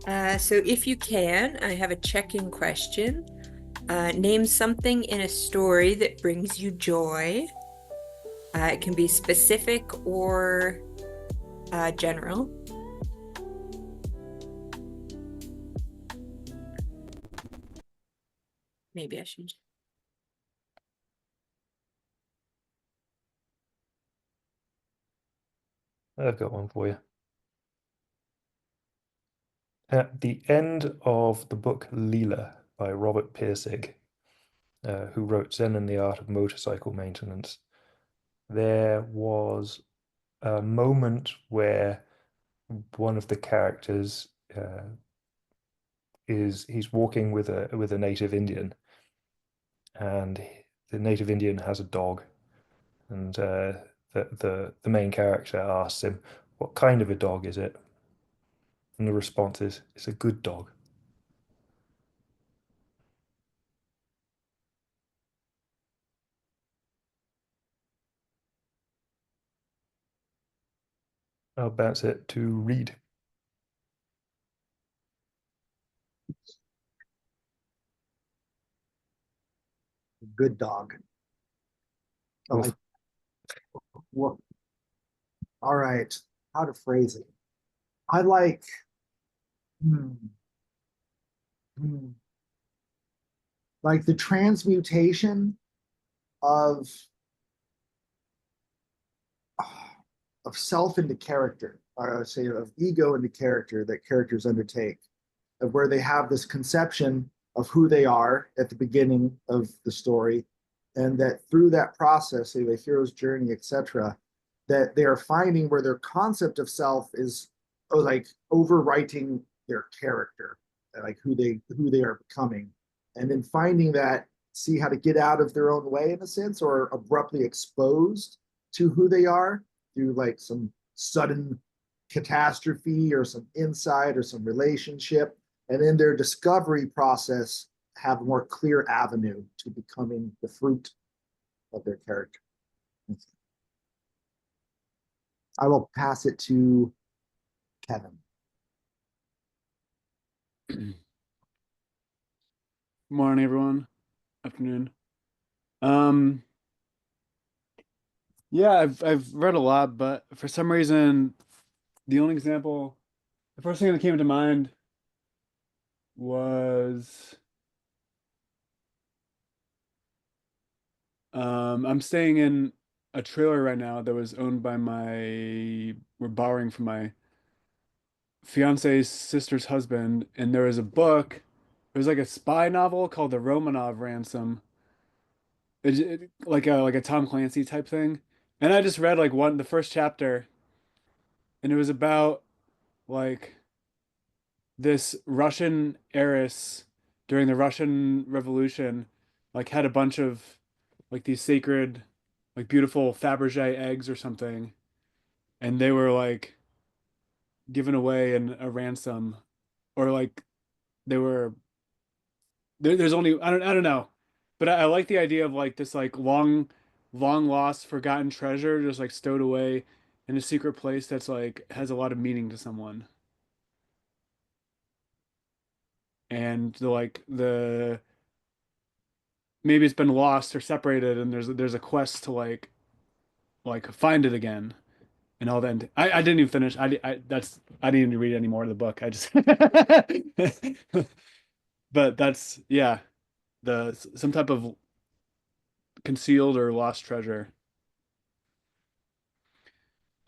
So if you can, I have a check-in question. Name something in a story that brings you joy. It can be specific or general. Maybe I should. I've got one for you. At the end of the book Leela by Robert Pirsig, who wrote Zen and the Art of Motorcycle Maintenance, there was a moment where one of the characters he's walking with a native Indian, and the native Indian has a dog, and the main character asks him, "What kind of a dog is it?" And the response is, "It's a good dog." I'll bounce it to Reed. Good dog. I like what? All right. How to phrase it? I like. Hmm, hmm, like the transmutation of self into character, or I would say of ego into character that characters undertake, of where they have this conception of who they are at the beginning of the story, and that through that process, say the hero's journey, etc., that they are finding where their concept of self is like overwriting their character, like who they are becoming, and then finding that see how to get out of their own way in a sense, or abruptly exposed to who they are through like some sudden catastrophe or some insight or some relationship, and in their discovery process have a more clear avenue to becoming the fruit of their character. I will pass it to Kevin. Good morning, everyone. Afternoon. Um, yeah, I've read a lot, but for some reason, the only example, the first thing that came to mind was I'm staying in a trailer right now that was owned by we're borrowing from my fiance's sister's husband, and there was a book. It was like a spy novel called The Romanov Ransom. Like a Tom Clancy type thing. And I just read like the first chapter, and it was about like this Russian heiress during the Russian Revolution, like had a bunch of like these sacred, like beautiful Fabergé eggs or something, and they were like given away in a ransom, or like they were there's only I don't know, but I like the idea of like this like long lost forgotten treasure just like stowed away in a secret place that's like has a lot of meaning to someone. And the maybe it's been lost or separated, and there's a quest to like find it again and all that. I didn't even finish. I didn't even read any more of the book. I just but that's yeah, the some type of concealed or lost treasure.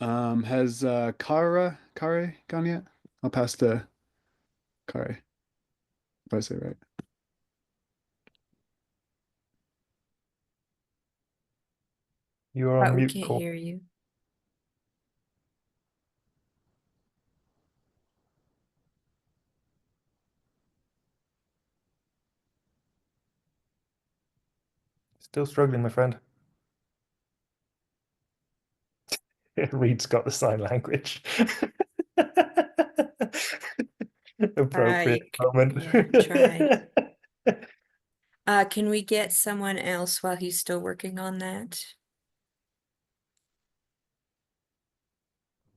Has Kare gone yet? I'll pass to Kare if I say it right. You're on We mute, can't Cole. hear you. Still struggling, my friend. Reed's got the sign language. Appropriate moment. Yeah, try. Can we get someone else while he's still working on that?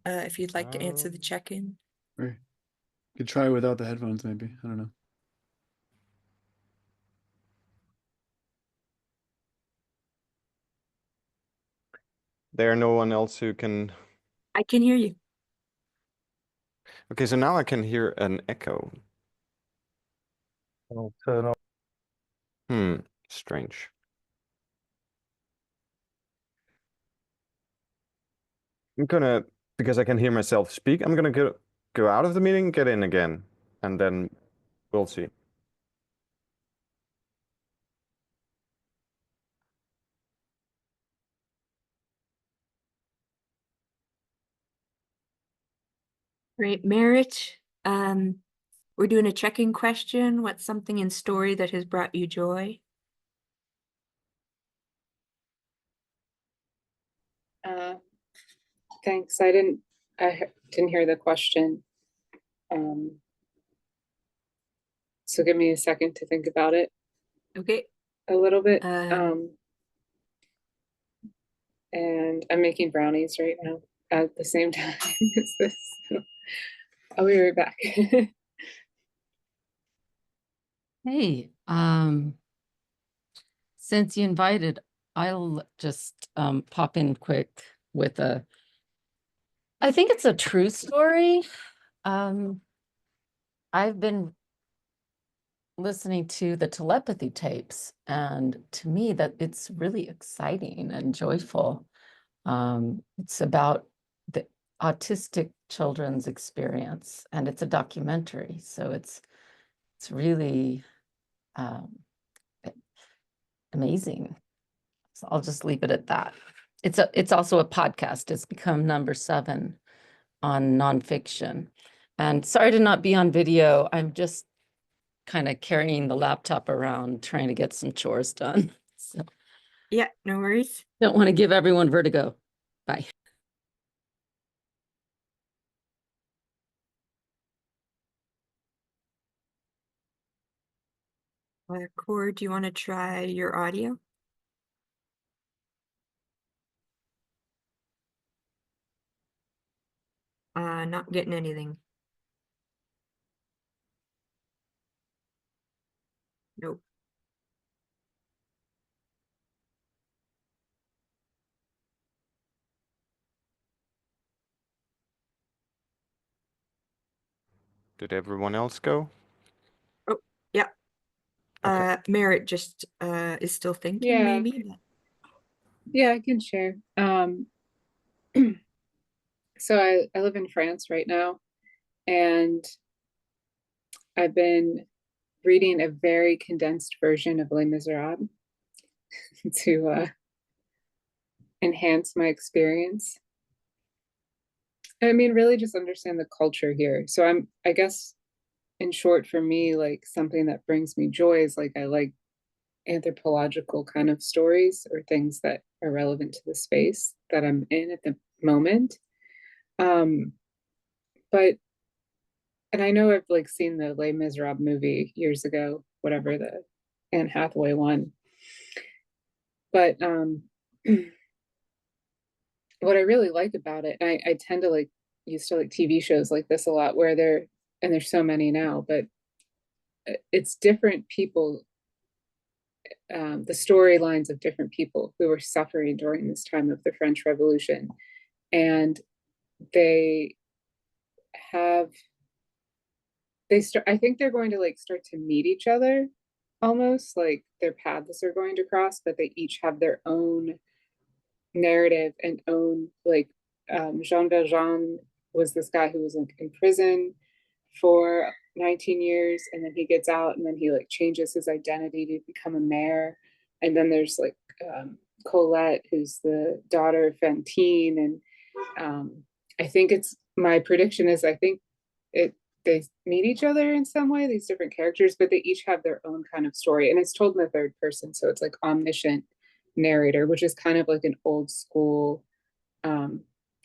If you'd like to answer the check-in. Right. Could try without the headphones, maybe. I don't know. There no one else who can. I can hear you. Okay, so now I can hear an echo. I'll turn off. Strange. I'm gonna, because I can hear myself speak, I'm gonna go out of the meeting, get in again, and then we'll see. Great, Merritt. We're doing a check-in question. What's something in story that has brought you joy? Thanks. I didn't hear the question. So give me a second to think about it Okay. a little bit. Um, And I'm making brownies right now at the same time as this. So I'll be right back. Hey, since you invited, I'll just pop in quick with I think it's a true story. I've been listening to the telepathy tapes, and to me that it's really exciting and joyful. It's about the autistic children's experience, and it's a documentary, so it's really amazing. So I'll just leave it at that. It's also a podcast. It's become number 7 on nonfiction. And sorry to not be on video. I'm just kind of carrying the laptop around trying to get some chores done. So yeah, no worries. don't want to give everyone vertigo. Bye. Cord, do you want to try your audio? Not getting anything. Nope. Did everyone else go? Oh, yeah. Okay. Merritt just is still thinking, Yeah. maybe. Yeah, I can share. So I live in France right now, and I've been reading a very condensed version of Les Miserables to enhance my experience. I mean, really just understand the culture here. So I guess in short, for me, like something that brings me joy is like I like anthropological kind of stories or things that are relevant to the space that I'm in at the moment. But and I know I've like seen the Les Miserables movie years ago, whatever, the Anne Hathaway one. But what I really like about it, and I tend to like used to like TV shows like this a lot where there's so many now, but it's different people, the storylines of different people who were suffering during this time of the French Revolution. And they start, I think they're going to like start to meet each other, almost like their paths are going to cross, but they each have their own narrative and own like Jean Valjean was this guy who was like in prison for 19 years, and then he gets out, and then he like changes his identity to become a mayor. And then there's like Colette, who's the daughter of Fantine, and I think it's my prediction is I think they meet each other in some way, these different characters, but they each have their own kind of story, and it's told in the third person, so it's like omniscient narrator, which is kind of like an old school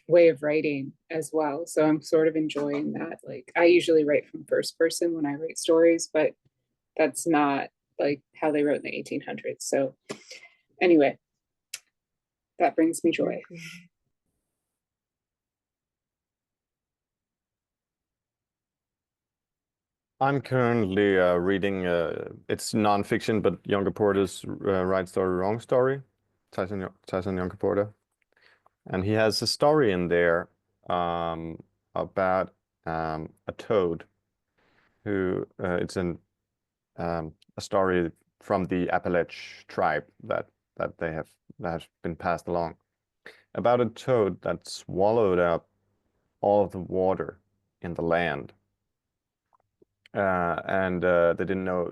way of writing as well. So I'm sort of enjoying that. Like I usually write from first person when I write stories, but that's not like how they wrote in the 1800s. So anyway, that brings me joy. I'm currently reading, it's nonfiction, but Younger Porter's Right Story, Wrong Story, Tyson Younger Porter. And he has a story in there about a toad who, it's a story from the Appalachia tribe that has been passed along, about a toad that swallowed up all of the water in the land. And they didn't know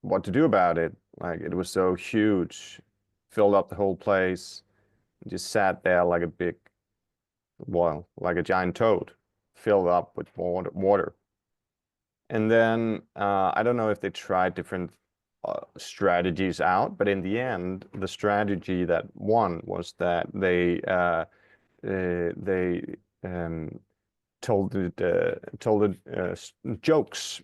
what to do about it. Like, it was so huge, filled up the whole place, just sat there like a big, well, like a giant toad, filled up with water. And then I don't know if they tried different strategies out, but in the end, the strategy that won was that they told jokes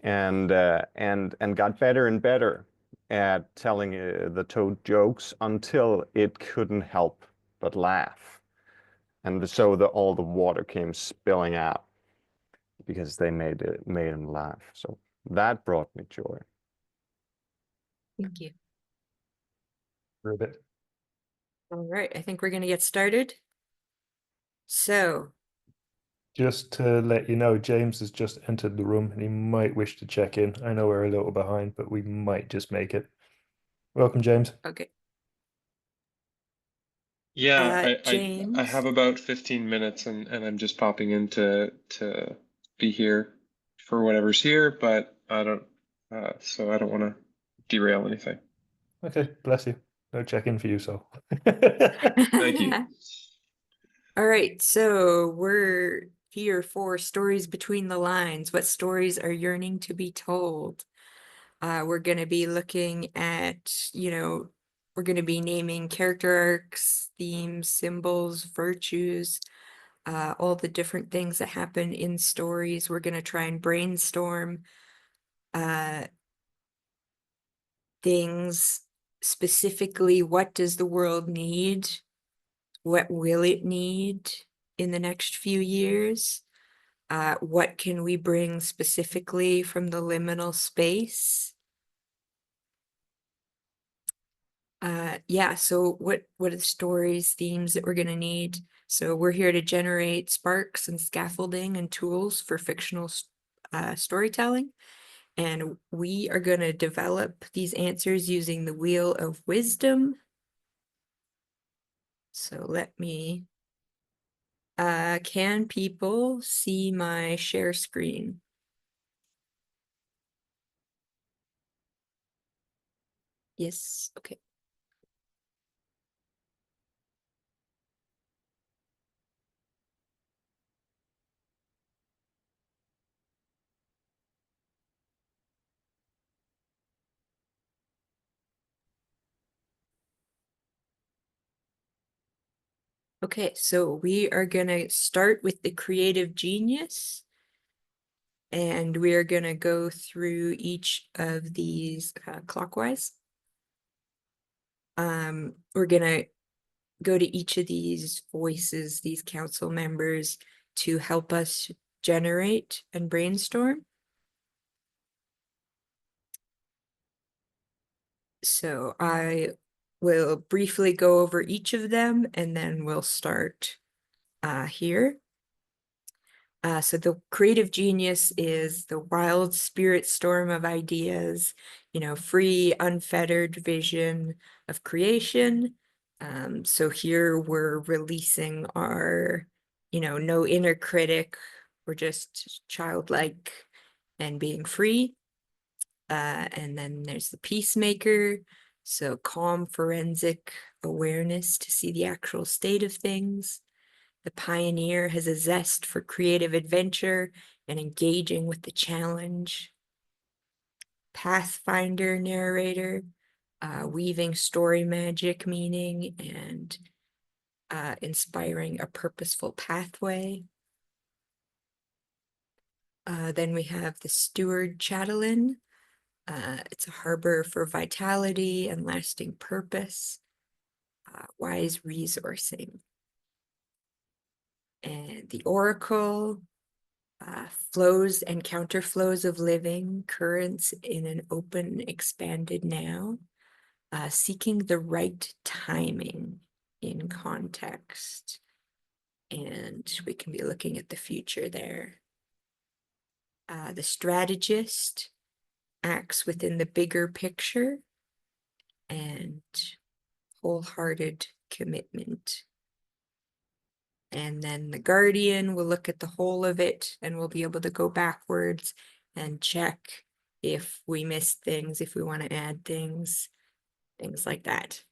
and got better and better at telling the toad jokes until it couldn't help but laugh, and so all the water came spilling out because they made him laugh. So that brought me joy. Thank you. Ribbit. All right, I think we're going to get started. So, Just to let you know, James has just entered the room and he might wish to check in. I know we're a little behind, but we might just make it. Welcome, James. okay. Yeah, I James. have about 15 minutes and I'm just popping in to be here for whatever's here, but I don't so I don't want to derail anything. Okay, bless you. No check-in for you, so. Thank you. All right, so we're here for stories between the lines. What stories are yearning to be told? We're going to be looking at, we're going to be naming character arcs, themes, symbols, virtues, all the different things that happen in stories. We're going to try and brainstorm things specifically. What does the world need? What will it need in the next few years? What can we bring specifically from the liminal space? Yeah, so what are the stories, themes that we're going to need? So we're here to generate sparks and scaffolding and tools for fictional storytelling. And we are going to develop these answers using the Wheel of Wisdom. So let me, can people see my share screen? Yes, okay. Okay, so we are going to start with the creative genius, and we are going to go through each of these clockwise. We're going to go to each of these voices, these council members, to help us generate and brainstorm. So I will briefly go over each of them, and then we'll start here. So the creative genius is the wild spirit storm of ideas, free, unfettered vision of creation. So here we're releasing our, no inner critic. We're just childlike and being free. And then there's the peacemaker. So calm, forensic awareness to see the actual state of things. The pioneer has a zest for creative adventure and engaging with the challenge. Pathfinder narrator, weaving story magic meaning and inspiring a purposeful pathway. Then we have the steward chatelain. It's a harbor for vitality and lasting purpose. Wise resourcing. And the oracle, Flows and counterflows of living, currents in an open, expanded now, seeking the right timing in context. And we can be looking at the future there. The strategist acts within the bigger picture and wholehearted commitment. And then the guardian will look at the whole of it and we'll be able to go backwards and check if we missed things, if we want to add things like that.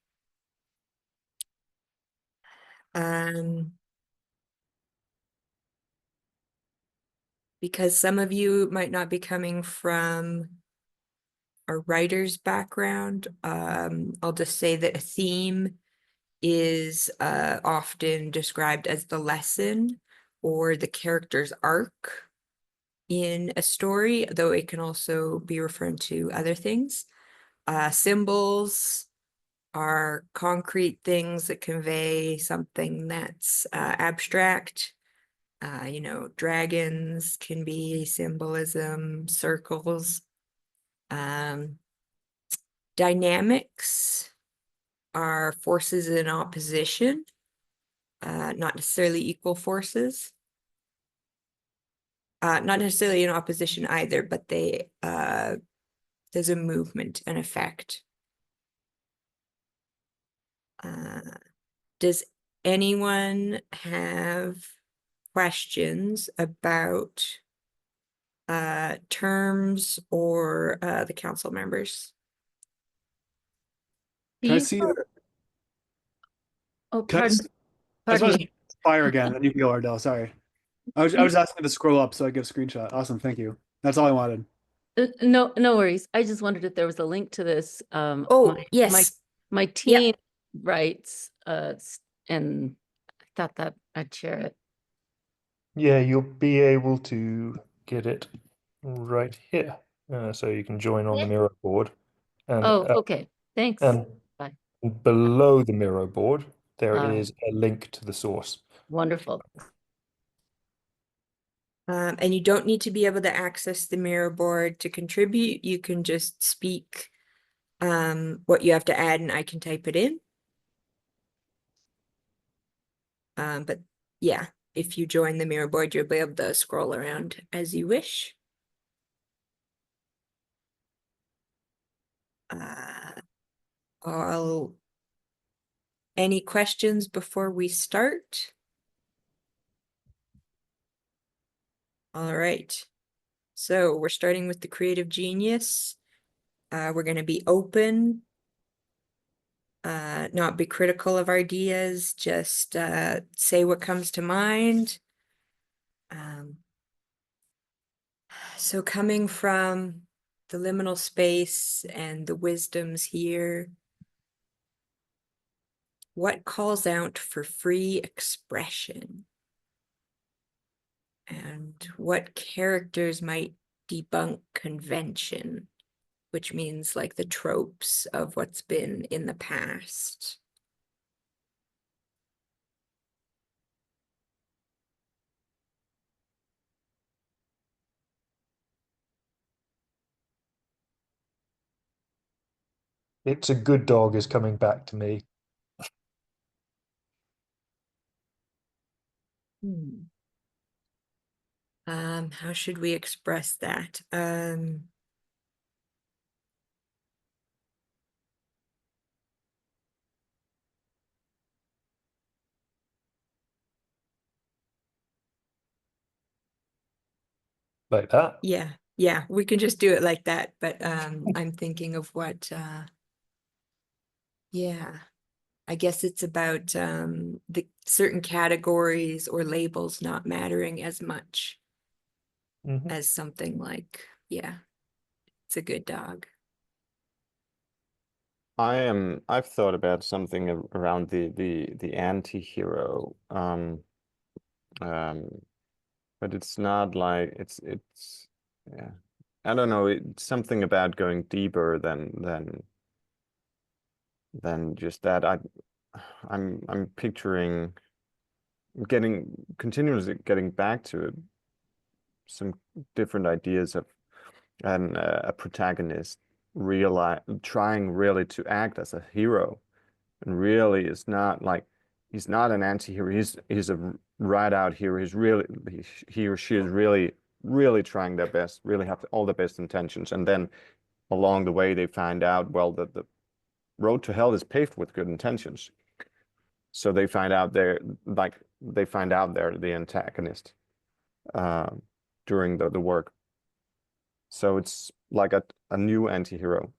Because some of you might not be coming from a writer's background, I'll just say that a theme is often described as the lesson or the character's arc in a story, though it can also be referring to other things. Symbols are concrete things that convey something that's abstract. You know, dragons can be symbolism, circles. Dynamics are forces in opposition, not necessarily equal forces. Not necessarily in opposition either, but they there's a movement, an effect. Does anyone have questions about terms or the council members? Can I see? Oh, Can I pardon, just, I just pardon want to me. fire again, and you can go, Ardell. Sorry. I was just asking to scroll up so I get a screenshot. Awesome, thank you. That's all I wanted. No, no worries. I just wondered if there was a link to this. Oh, yes. My team writes, and I thought that I'd share it. Yeah, you'll be able to get it right here. So you can join on the Miro board. And, Oh, okay. Thanks. and Bye. below the Miro board, there Ah. is a link to the source. Wonderful. And you don't need to be able to access the Miro board to contribute. You can just speak what you have to add and I can type it in. But yeah, if you join the Miro board, you'll be able to scroll around as you wish. Any questions before we start? All right. So we're starting with the creative genius. We're going to be open, not be critical of ideas, just say what comes to mind. So coming from the liminal space and the wisdoms here, what calls out for free expression? And what characters might debunk convention, which means like the tropes of what's been in the past? It's a good dog is coming back to me. How should we express that? Like that. Yeah, we can just do it like that, but I'm thinking of what yeah, I guess it's about the certain categories or labels not mattering as much as something like, yeah, it's a good dog. I've thought about something around the anti-hero. But it's not like it's yeah. I don't know, it's something about going deeper than just that. I'm picturing continuously getting back to it some different ideas of a protagonist trying really to act as a hero, and really is not like, he's not an anti-hero. He's a right out hero. He or she is really trying their best, really have all the best intentions, and then along the way they find out, well, that the road to hell is paved with good intentions. So they find out they're the antagonist during the work. So it's like a new anti-hero.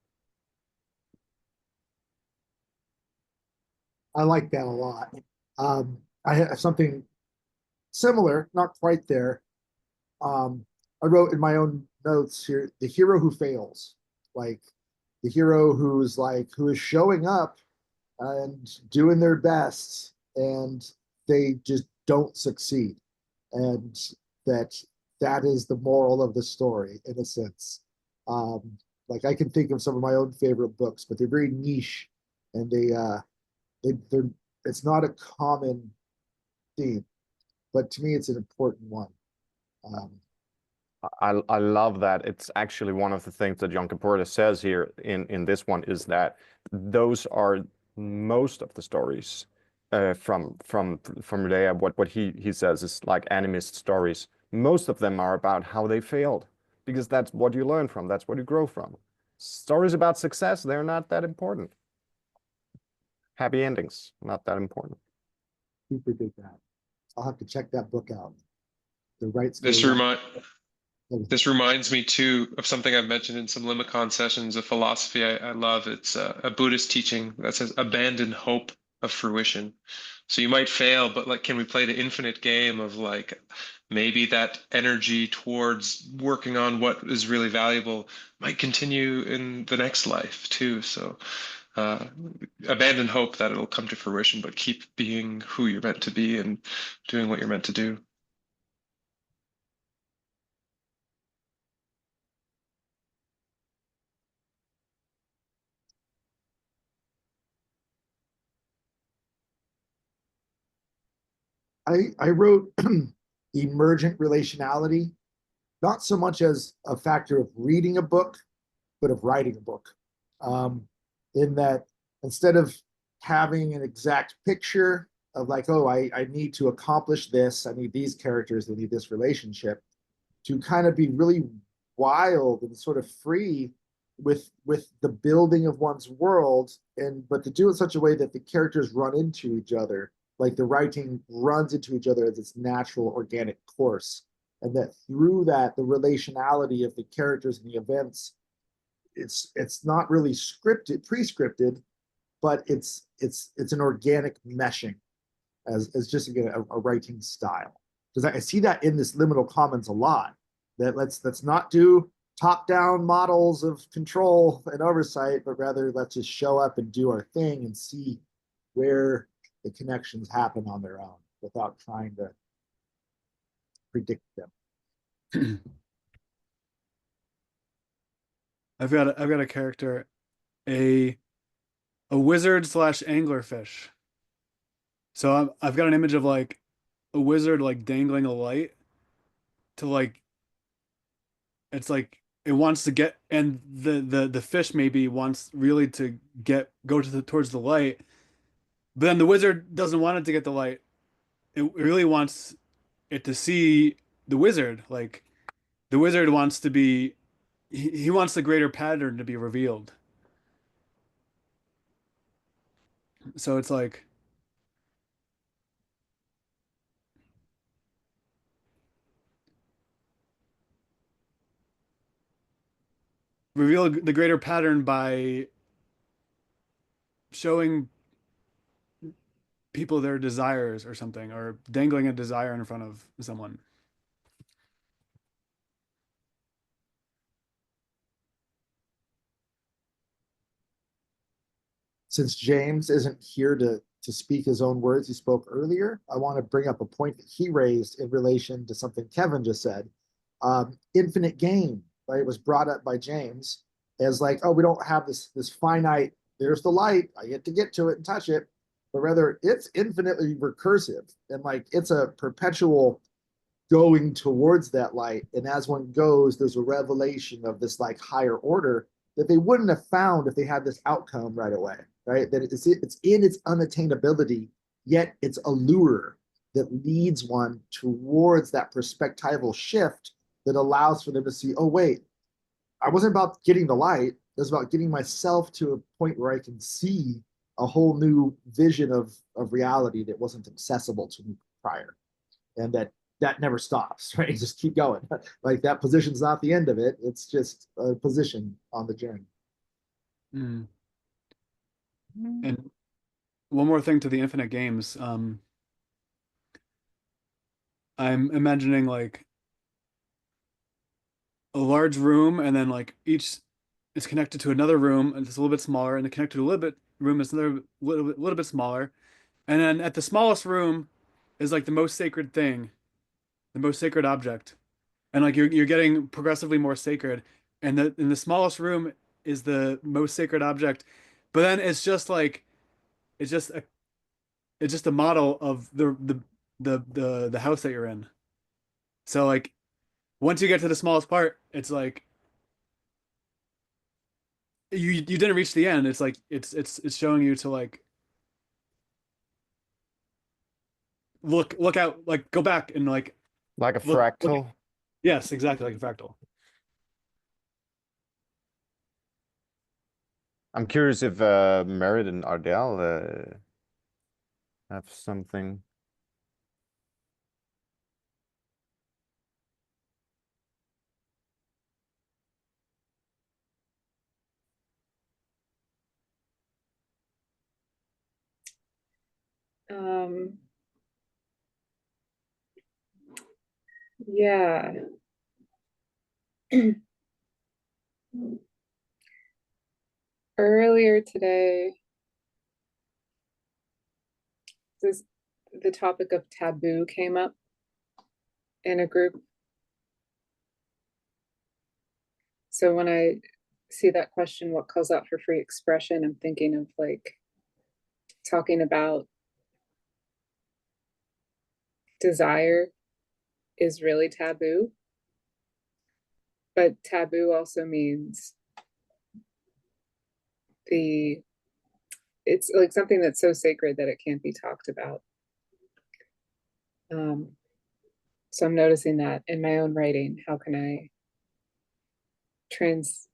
I like that a lot. I have something similar, not quite there. I wrote in my own notes here, the hero who fails, like the hero who is showing up and doing their best, and they just don't succeed. And that is the moral of the story, in a sense. Like I can think of some of my own favorite books, but they're very niche, and they're it's not a common theme, but to me, it's an important one. I love that. It's actually one of the things that John Caporta says here in this one, is that those are most of the stories from Rea. What he says is like animist stories. Most of them are about how they failed, because that's what you learn from. That's what you grow from. Stories about success, they're not that important. Happy endings, not that important. Super dig that. I'll have to check that book out. The right This reminds me too of something I've mentioned in some Limicon sessions, a philosophy I love. It's a Buddhist teaching that says abandon hope of fruition. So you might fail, but like, can we play the infinite game of like, maybe that energy towards working on what is really valuable might continue in the next life too. So abandon hope that it'll come to fruition, but keep being who you're meant to be and doing what you're meant to do. I wrote emergent relationality, not so much as a factor of reading a book, but of writing a book. In that, instead of having an exact picture of like, oh, I need to accomplish this, I need these characters, I need this relationship, to kind of be really wild and sort of free with the building of one's world, but to do it in such a way that the characters run into each other, like the writing runs into each other as its natural organic course, and that through that the relationality of the characters and the events, it's not really pre-scripted, but it's an organic meshing as just again a writing style. Because I see that in this liminal commons a lot, that let's not do top-down models of control and oversight, but rather let's just show up and do our thing and see where the connections happen on their own without trying to predict them. I've got a character, a wizard / anglerfish. So I've got an image of like a wizard like dangling a light to like, it's like it wants to get, and the fish maybe wants really to go towards the light, but then the wizard doesn't want it to get the light. It really wants it to see the wizard. Like the wizard wants to be, he wants the greater pattern to be revealed. So it's like, reveal the greater pattern by showing people their desires or something, or dangling a desire in front of someone. Since James isn't here to speak his own words he spoke earlier, I want to bring up a point that he raised in relation to something Kevin just said. Infinite game, right, was brought up by James as like, oh, we don't have this finite, there's the light, I get to it and touch it, but rather it's infinitely recursive, and like it's a perpetual going towards that light. And as one goes, there's a revelation of this like higher order that they wouldn't have found if they had this outcome right away, right? That it's in its unattainability, yet it's a lure that leads one towards that perspectival shift that allows for them to see, oh, wait, I wasn't about getting the light. It was about getting myself to a point where I can see a whole new vision of reality that wasn't accessible to me prior. And that never stops, right? You just keep going. Like that position's not the end of it. It's just a position on the journey. Mm. And one more thing to the infinite games. I'm imagining like a large room, and then like each is connected to another room, and it's a little bit smaller, and the connected to a little bit room is another little bit smaller, and then at the smallest room is like the most sacred thing, the most sacred object, and like you're getting progressively more sacred, and the in the smallest room is the most sacred object, but then it's just like it's just a it's just a model of the house that you're in. So like once you get to the smallest part, it's like you didn't reach the end. It's like it's showing you to like look out, like go back and like Like a look. fractal. Yes, exactly, like a fractal. I'm curious if Merritt and Ardell have something. Yeah. Earlier today, the topic of taboo came up in a group. So when I see that question, what calls out for free expression, I'm thinking of like talking about desire is really taboo, but taboo also means it's like something that's so sacred that it can't be talked about. So I'm noticing that in my own writing. How can I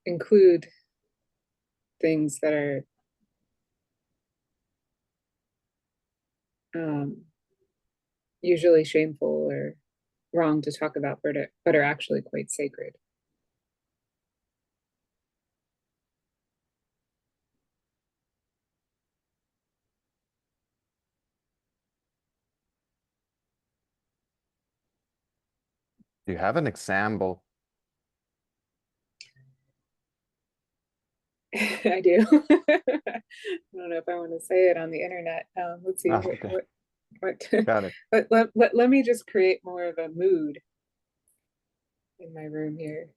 include things that are usually shameful or wrong to talk about, but are actually quite sacred? Do you have an example? I do. I don't know if I want to say it on the internet. Let's see. Okay. Got it. Let me just create more of a mood in my room here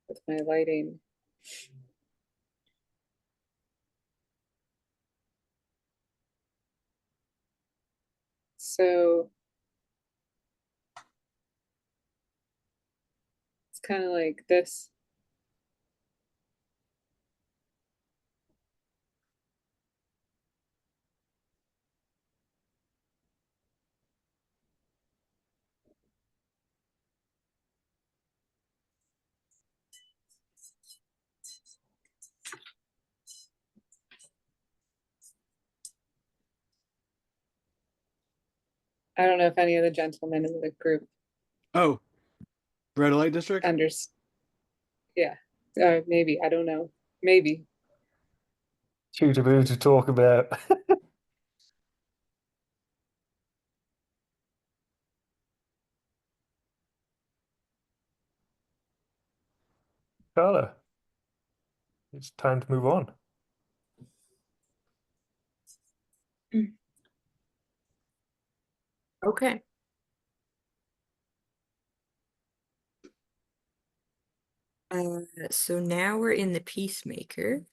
with my lighting. So it's kind of like this. I don't know if any of the gentlemen in the group Oh, red light district. Yeah, maybe, I don't know, maybe. Too taboo to talk about. Karla, it's time to move on. Okay. So now we're in the Peacemaker.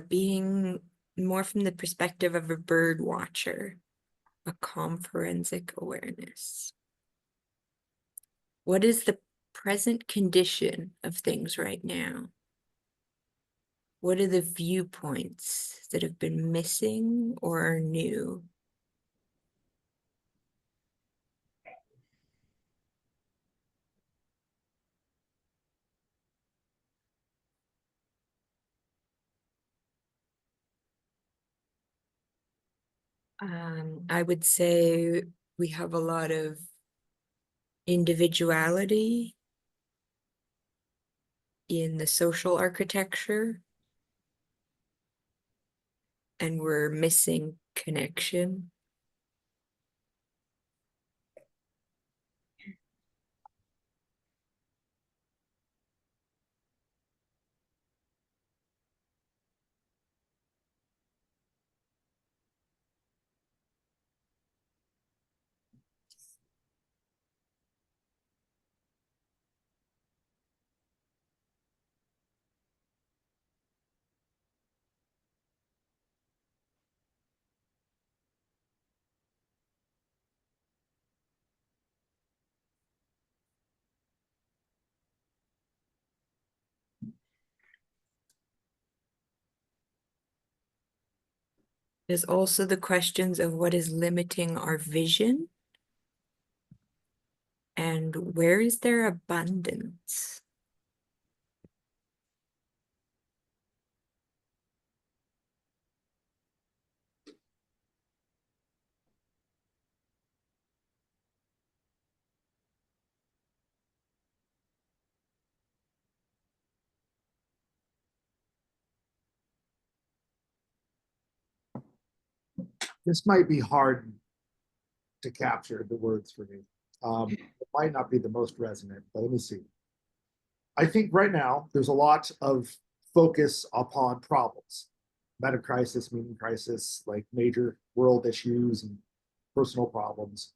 Being more from the perspective of a bird watcher, a calm forensic awareness. What is the present condition of things right now? What are the viewpoints that have been missing or are new? I would say we have a lot of individuality in the social architecture, and we're missing connection. There's also the questions of what is limiting our vision and where is there abundance? This might be hard to capture the words for me. It might not be the most resonant, but let me see. I think right now there's a lot of focus upon problems, meta crisis, meaning crisis, like major world issues and personal problems.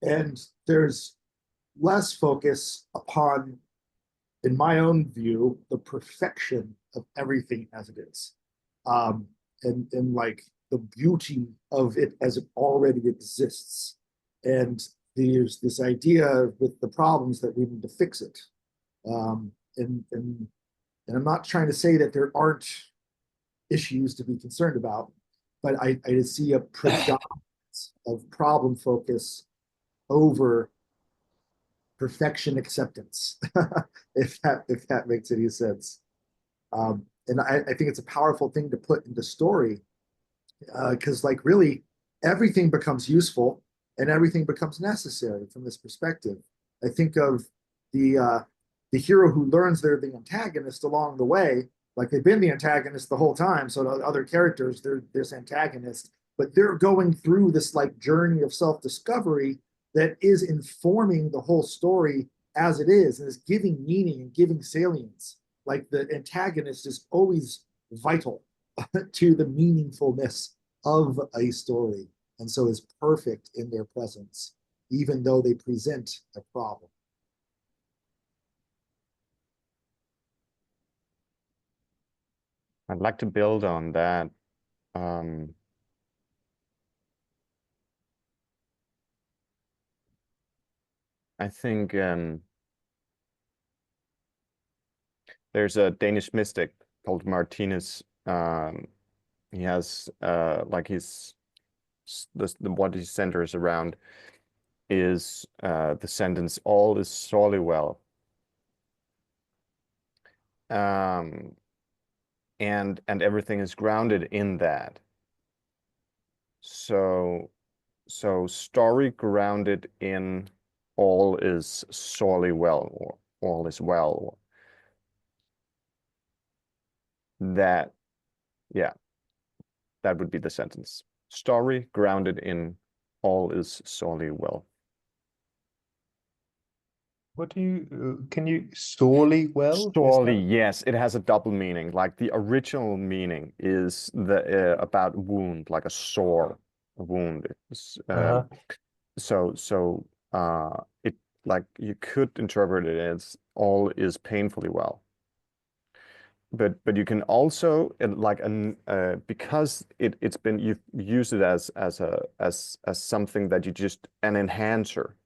And there's less focus upon, in my own view, the perfection of everything as it is. And like the beauty of it as it already exists. And there's this idea with the problems that we need to fix it. And I'm not trying to say that there aren't issues to be concerned about, but I see a predominance of problem focus over perfection acceptance, if that makes any sense. And I think it's a powerful thing to put into story, because like really everything becomes useful and everything becomes necessary from this perspective. I think of the hero who learns they're the antagonist along the way, like they've been the antagonist the whole time. So the other characters, they're this antagonist, but they're going through this like journey of self-discovery that is informing the whole story as it is, and is giving meaning and giving salience. Like the antagonist is always vital to the meaningfulness of a story, and so is perfect in their presence, even though they present a problem. I'd like to build on that. I think there's a Danish mystic called Martinus. He has like what he centers around is the sentence "all is sorely well," and everything is grounded in that. So story grounded in all is sorely well, or all is well. That, yeah, that would be the sentence. Story grounded in all is sorely well. What do you, can you, sorely well? Sorely, yes, it has a double meaning. Like the original meaning is the about wound, like a sore, a wound. So it, like you could interpret it as all is painfully well. but you can also like an because it's been, you've used it as as something that you just an enhancer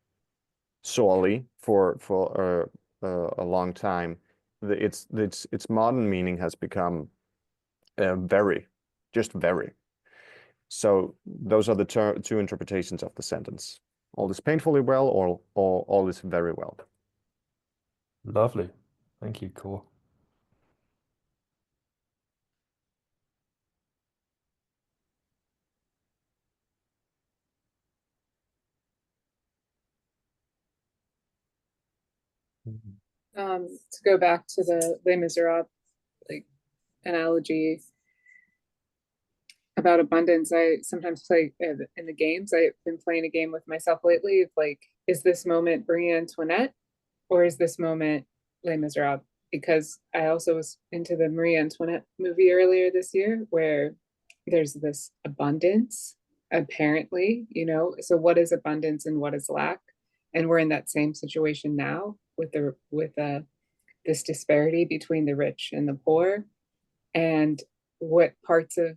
solely for a long time. Its modern meaning has become very, just very. So those are the two interpretations of the sentence. All is painfully well, or all is very well. Lovely. Thank you, Cor. To go back to the Les Miserables like analogy about abundance, I sometimes play in the games. I've been playing a game with myself lately of like, is this moment Marie Antoinette or is this moment Les Miserables? Because I also was into the Marie Antoinette movie earlier this year where there's this abundance, apparently, you know. So what is abundance and what is lack? And we're in that same situation now with this disparity between the rich and the poor. And what parts of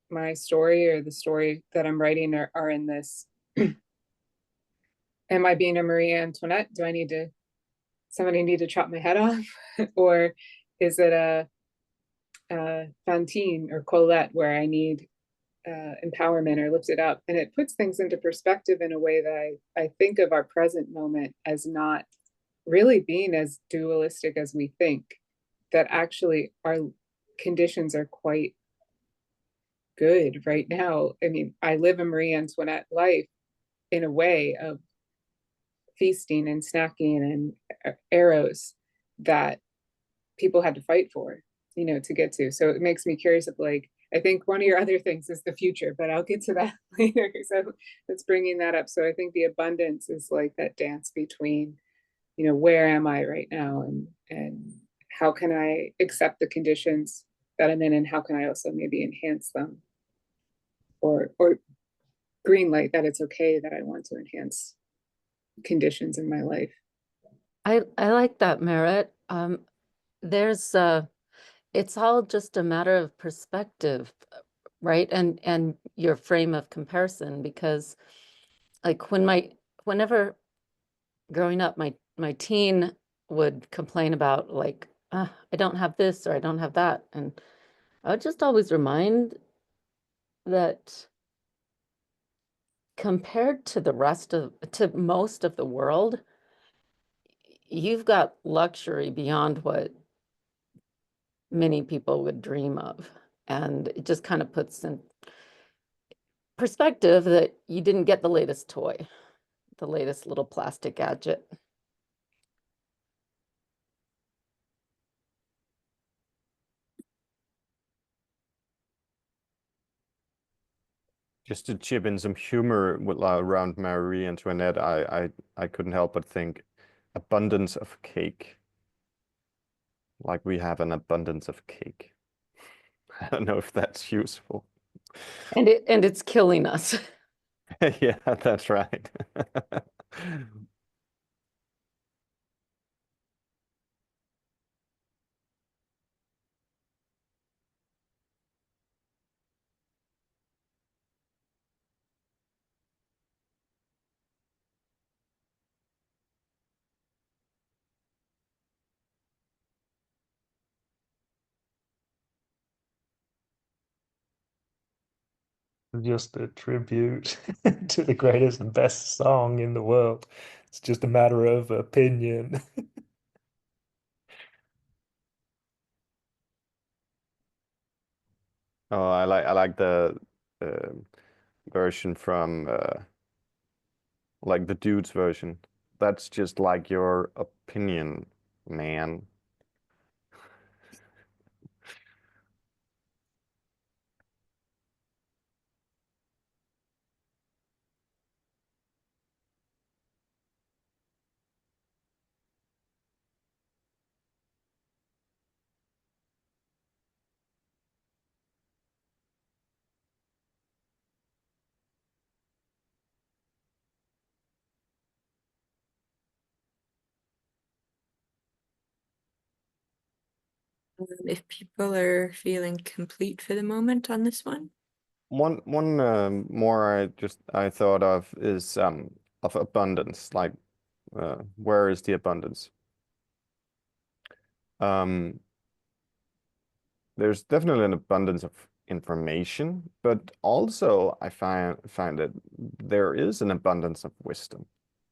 my story or the story that I'm writing are in this. Am I being a Marie Antoinette? Do I need to, somebody need to chop my head off? Or is it a Fantine or Colette where I need empowerment or lift it up? And it puts things into perspective in a way that I think of our present moment as not really being as dualistic as we think, that actually our conditions are quite good right now. I mean, I live a Marie Antoinette life in a way of feasting and snacking and arrows that people had to fight for, you know, to get to. So it makes me curious of like, I think one of your other things is the future, but I'll get to that later. So it's bringing that up. So I think the abundance is like that dance between, you know, where am I right now, and how can I accept the conditions that I'm in, and how can I also maybe enhance them, or green light that it's okay that I want to enhance conditions in my life. I like that, Merritt. There's it's all just a matter of perspective, right? And your frame of comparison, because like whenever growing up, my teen would complain about like, I don't have this or I don't have that. And I would just always remind that compared to to most of the world, you've got luxury beyond what many people would dream of. And it just kind of puts in perspective that you didn't get the latest toy, the latest little plastic gadget. Just to chip in some humor with, around Marie Antoinette, I couldn't help but think abundance of cake. Like we have an abundance of cake. I don't know if that's useful. And it's killing us. Yeah, that's right. Just a tribute to the greatest and best song in the world. It's just a matter of opinion. Oh, I like the version from like the dude's version. That's just like your opinion, man. If people are feeling complete for the moment on this one. One more I thought of is of abundance. Like, where is the abundance? There's definitely an abundance of information, but also I find that there is an abundance of wisdom.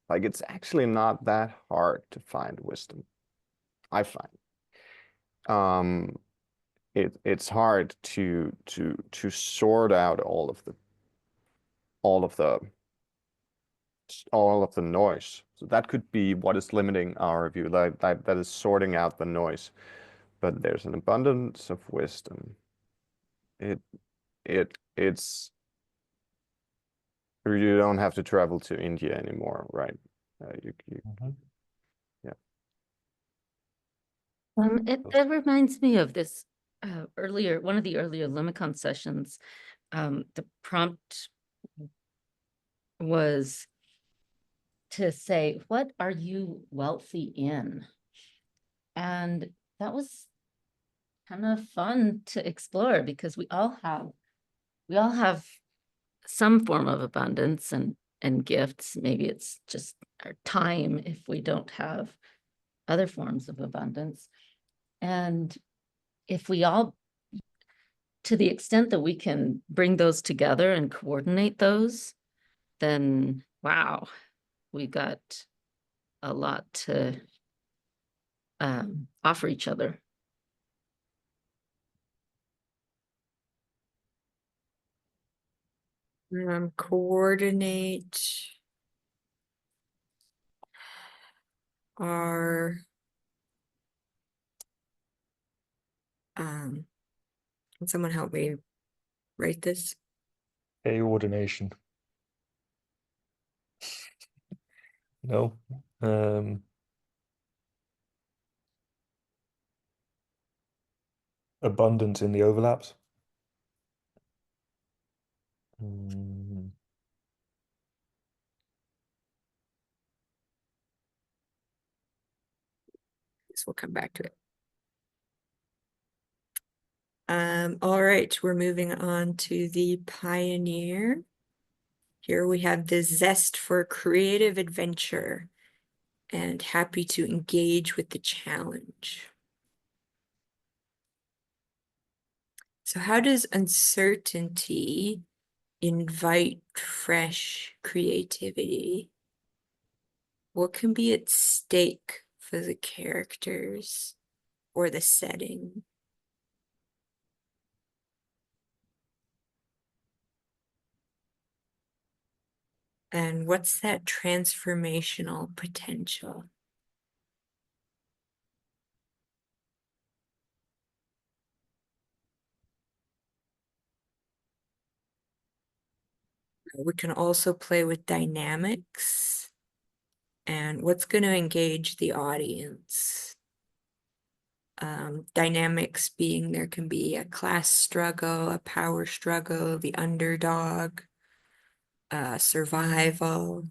Like, it's actually not that hard to find wisdom, I find. It's hard to sort out all of the noise. So that could be what is limiting our view, like that is sorting out the noise. But there's an abundance of wisdom. It's you don't have to travel to India anymore, right? Yeah. It reminds me of this one of the earlier Limicon sessions. The prompt was to say, what are you wealthy in? And that was kind of fun to explore, because we all have some form of abundance and gifts. Maybe it's just our time if we don't have other forms of abundance. And if we all, to the extent that we can bring those together and coordinate those, then wow, we got a lot to offer each other. Coordinate our can someone help me write this? Aordination. No. Abundance in the overlaps. We'll come back to it. All right, we're moving on to the pioneer. Here we have the zest for creative adventure and happy to engage with the challenge. So how does uncertainty invite fresh creativity? What can be at stake for the characters or the setting? And what's that transformational potential? We can also play with dynamics and what's going to engage the audience. Dynamics being there can be a class struggle, a power struggle, the underdog, survival,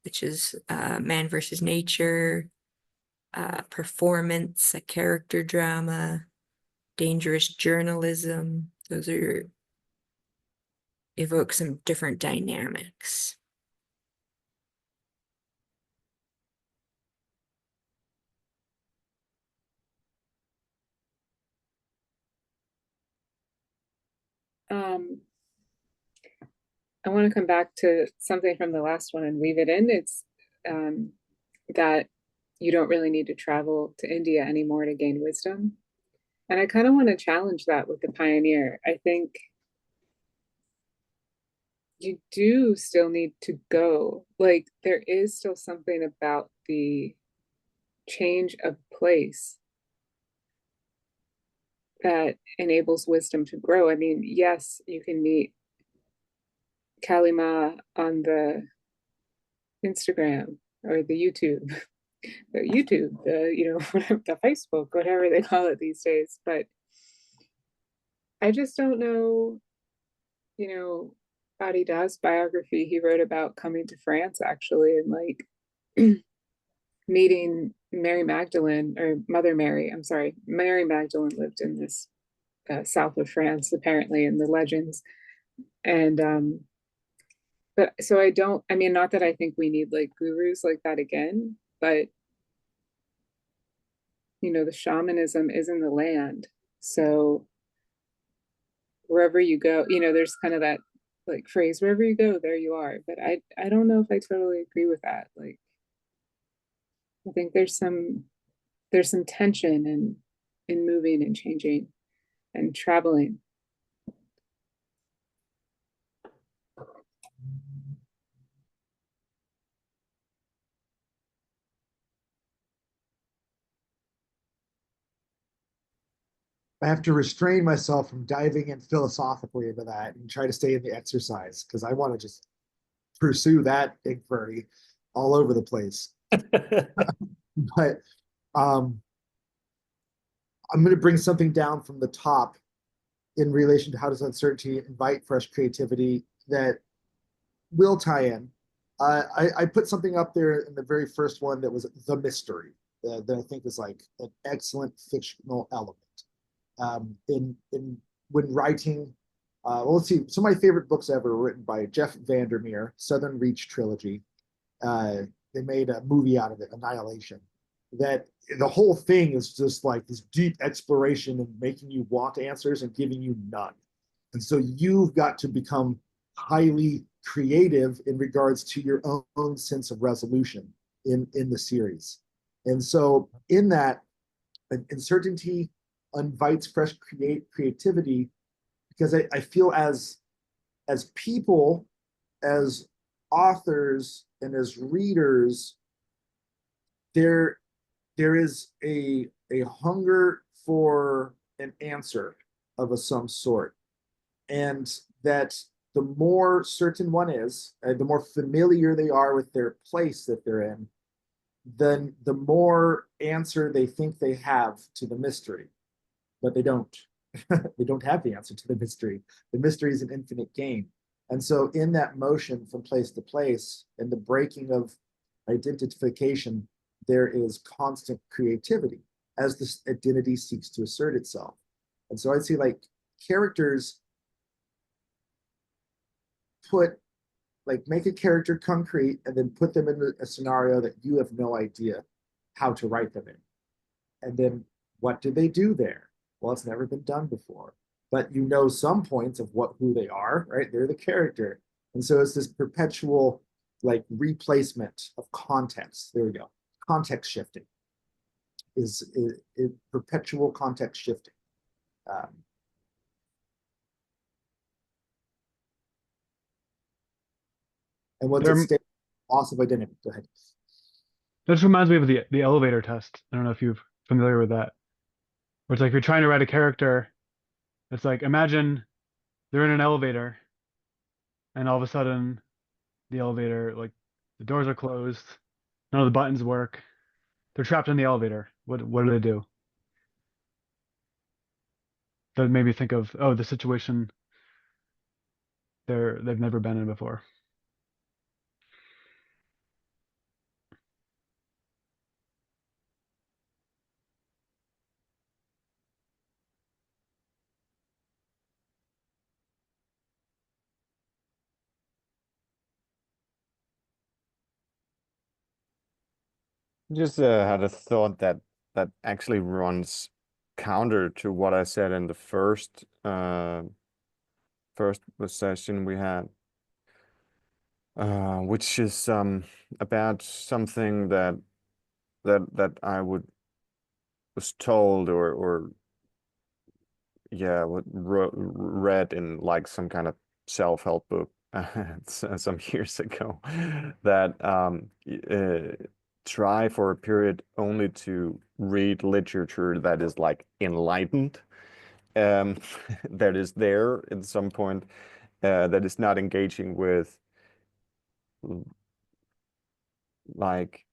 which is man versus nature, performance, a character drama, dangerous journalism. Those are evoke some different dynamics. I want to come back to something from the last one and weave it in. It's that you don't really need to travel to India anymore to gain wisdom. And I kind of want to challenge that with the pioneer. I think you do still need to go. Like, there is still something about the change of place that enables wisdom to grow. I mean, yes, you can meet Kalima on the Instagram or the YouTube, the Facebook, whatever they call it these days. But I just don't know, Adidas biography, he wrote about coming to France actually and like meeting Mary Magdalene, or Mother Mary, I'm sorry, Mary Magdalene lived in this south of France, apparently, in the legends. And but so I mean, not that I think we need like gurus like that again, but you know, the shamanism is in the land. So wherever you go, you know, there's kind of that like phrase, wherever you go, there you are. But I don't know if I totally agree with that. Like, I think there's some tension in moving and changing and traveling. I have to restrain myself from diving in philosophically into that and try to stay in the exercise because I want to just pursue that inquiry all over the place. But I'm going to bring something down from the top in relation to how does uncertainty invite fresh creativity that will tie in. I put something up there in the very first one that was the mystery that I think is like an excellent fictional element. In when writing, well, let's see. Some of my favorite books ever were written by Jeff Vandermeer, Southern Reach trilogy. They made a movie out of it, Annihilation. That the whole thing is just like this deep exploration and making you want answers and giving you none. And so you've got to become highly creative in regards to your own sense of resolution in the series. And so in that, uncertainty invites fresh creativity because I feel as people, as authors, and as readers, there is a hunger for an answer of some sort, and that the more certain one is, the more familiar they are with their place that they're in, then the more answer they think they have to the mystery. But they don't. They don't have the answer to the mystery. The mystery is an infinite game. And so in that motion from place to place and the breaking of identification, there is constant creativity as this identity seeks to assert itself. And so I'd say like characters make a character concrete and then put them in a scenario that you have no idea how to write them in. And then what do they do there? Well, it's never been done before, but you know some points of who they are, right? They're the character. And so it's this perpetual like replacement of context. There we go. Context shifting is perpetual context shifting. And what's at stake? Loss of identity. Go ahead. That just reminds me of the elevator test. I don't know if you're familiar with that. Where it's like if you're trying to write a character, it's like imagine they're in an elevator and all of a sudden the elevator, like the doors are closed, none of the buttons work. They're trapped in the elevator. What do they do? That made me think of, oh, the situation they've never been in before. Just had a thought that actually runs counter to what I said in the first session we had, which is about something that I was told or yeah, read in like some kind of self-help book some years ago that try for a period only to read literature that is like enlightened, that is there at some point, that is not engaging with like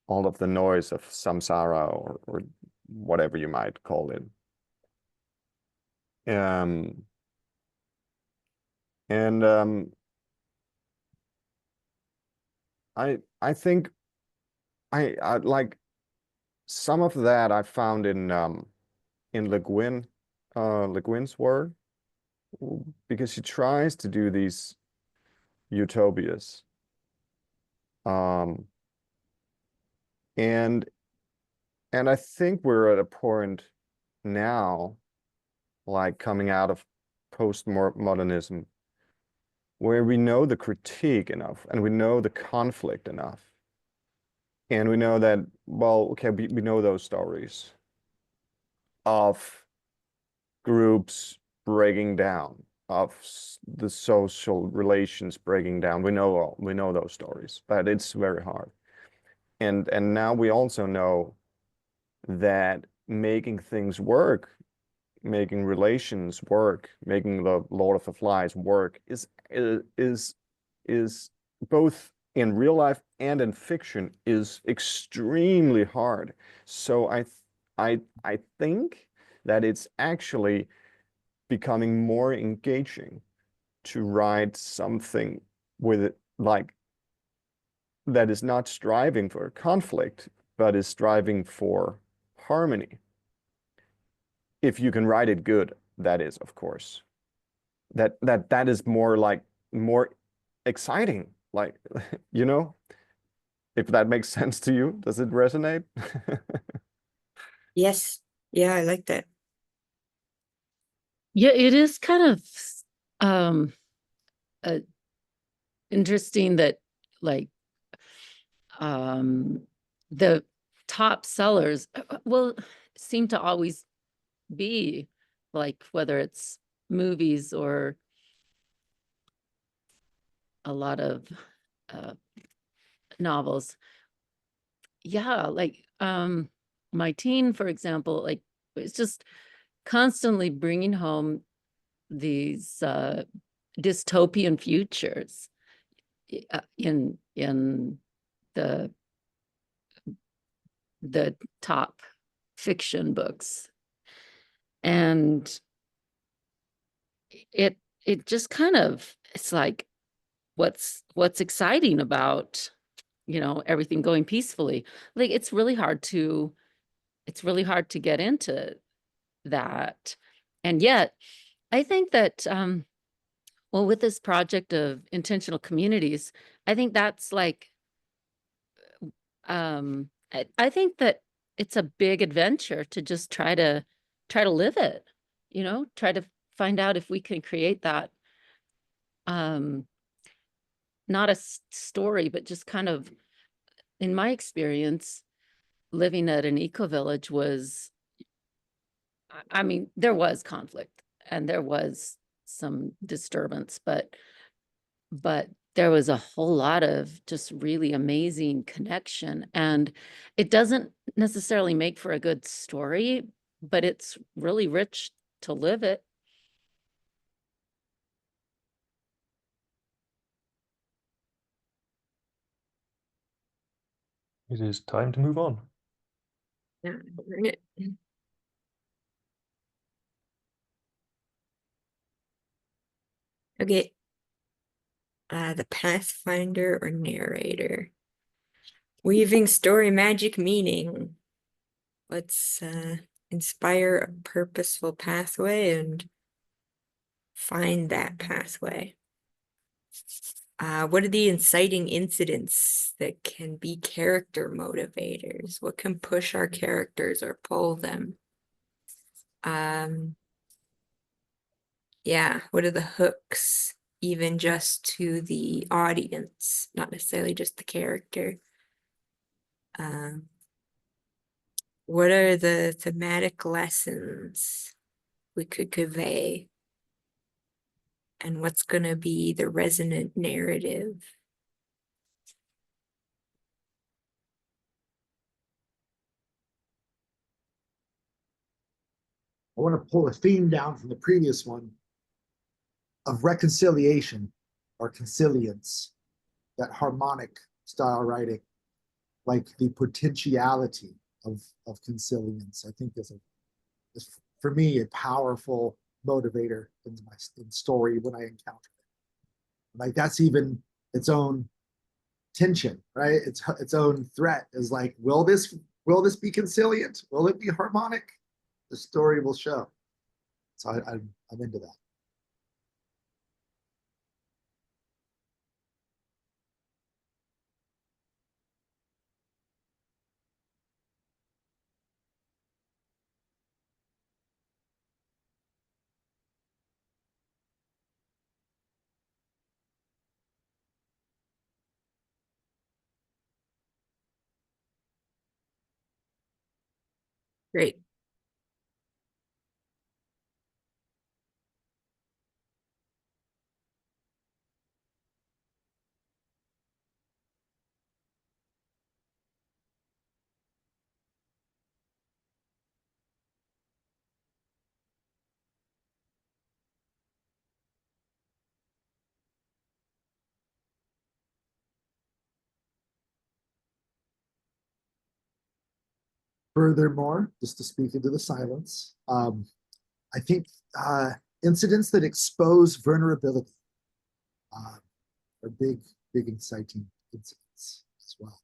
all of the noise of samsara or whatever you might call it. I think I like some of that I found in Le Guin's work, because she tries to do these utopias. And I think we're at a point now, like coming out of postmodernism, where we know the critique enough and we know the conflict enough. And we know that, well, okay, we know those stories of groups breaking down, of the social relations breaking down. We know those stories, but it's very hard. And now we also know that making things work, making relations work, making the Lord of the Flies work is both in real life and in fiction is extremely hard. So I think that it's actually becoming more engaging to write something with it, like, that is not striving for conflict, but is striving for harmony. If you can write it good, that is, of course. That is more exciting, like, you know, if that makes sense to you. Does it resonate? Yes. Yeah, I like that. Yeah, it is kind of interesting that, like, the top sellers will seem to always be, like, whether it's movies or a lot of novels. Yeah, like my teen, for example, like, it's just constantly bringing home these dystopian futures in the top fiction books. And it just kind of, it's like, what's exciting about, you know, everything going peacefully. Like, it's really hard to get into that. And yet I think that well, with this project of intentional communities, I think that's like I think that it's a big adventure to just try to live it, you know, try to find out if we can create that not a story, but just kind of, in my experience, living at an eco-village was, I mean, there was conflict and there was some disturbance, but there was a whole lot of just really amazing connection. And it doesn't necessarily make for a good story, but it's really rich to live it. It is time to move on. Yeah. Okay. The Pathfinder or narrator. Weaving story magic meaning. Let's inspire a purposeful pathway and find that pathway. What are the inciting incidents that can be character motivators? What can push our characters or pull them? Yeah, what are the hooks, even just to the audience, not necessarily just the character? What are the thematic lessons we could convey? And what's going to be the resonant narrative? I want to pull a theme down from the previous one of reconciliation or conciliance, that harmonic style writing, like the potentiality of conciliance, I think is for me a powerful motivator in story when I encounter it. Like, that's even its own tension, right? Its own threat is like, will this Will this be conciliant? Will it be harmonic? The story will show. So I'm into that. Great. Furthermore, just to speak into the silence, I think incidents that expose vulnerability are big, inciting incidents as well.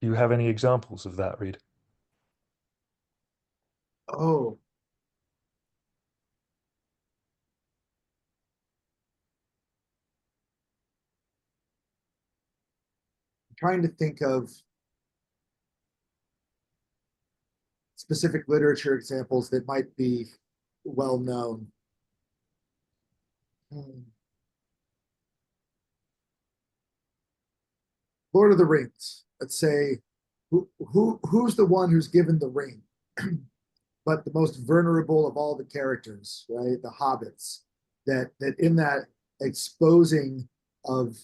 Do you have any examples of that, Reed? Oh, I'm trying to think of specific literature examples that might be well known. Lord of the Rings. Let's say who's the one who's given the ring, but the most vulnerable of all the characters, right? The hobbits. That in that exposing of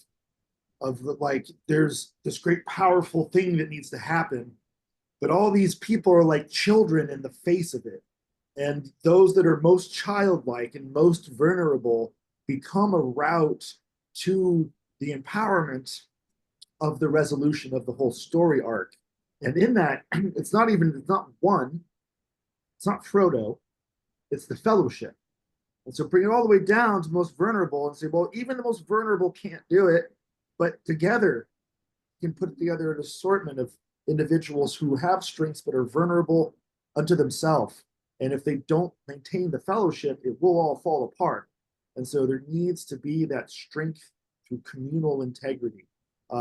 like there's this great powerful thing that needs to happen, but all these people are like children in the face of it. And those that are most childlike and most vulnerable become a route to the empowerment of the resolution of the whole story arc. And in that, it's not one, it's not Frodo, it's the fellowship. And so bring it all the way down to most vulnerable and say, well, even the most vulnerable can't do it, but together you can put together an assortment of individuals who have strengths but are vulnerable unto themselves. And if they don't maintain the fellowship, it will all fall apart. And so there needs to be that strength through communal integrity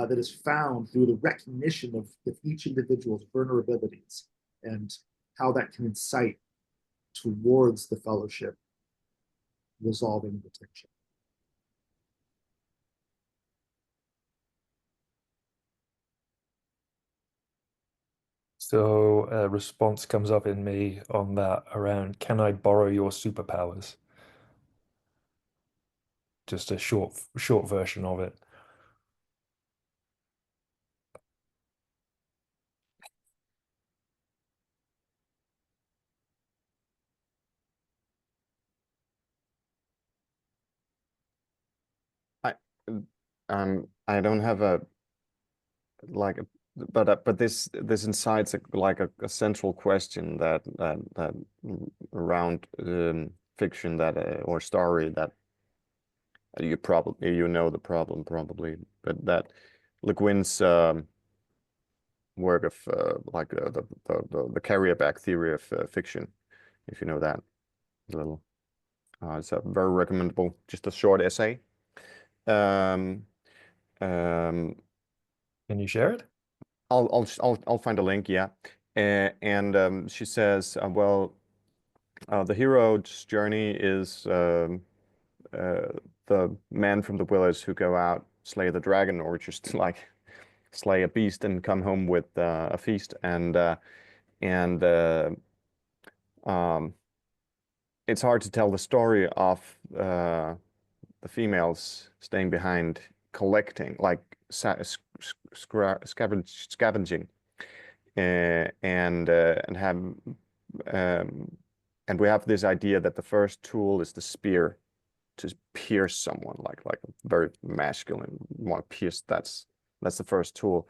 that is found through the recognition of each individual's vulnerabilities and how that can incite towards the fellowship resolving the tension. So a response comes up in me on that around, can I borrow your superpowers? Just a short version of it. I don't have a like a, but this incites a central question that around fiction that or story that you probably the problem probably, but that Le Guin's work of the carrier bag theory of fiction, if you know that a little. It's a very recommendable, just a short essay. Can you share it? I'll find a link, yeah. And she says, well, the hero's journey is the men from the village who go out, slay the dragon, or just like slay a beast and come home with a feast. And it's hard to tell the story of the females staying behind, collecting, like scavenging, and we have this idea that the first tool is the spear to pierce someone, like a very masculine, you want to pierce. That's the first tool,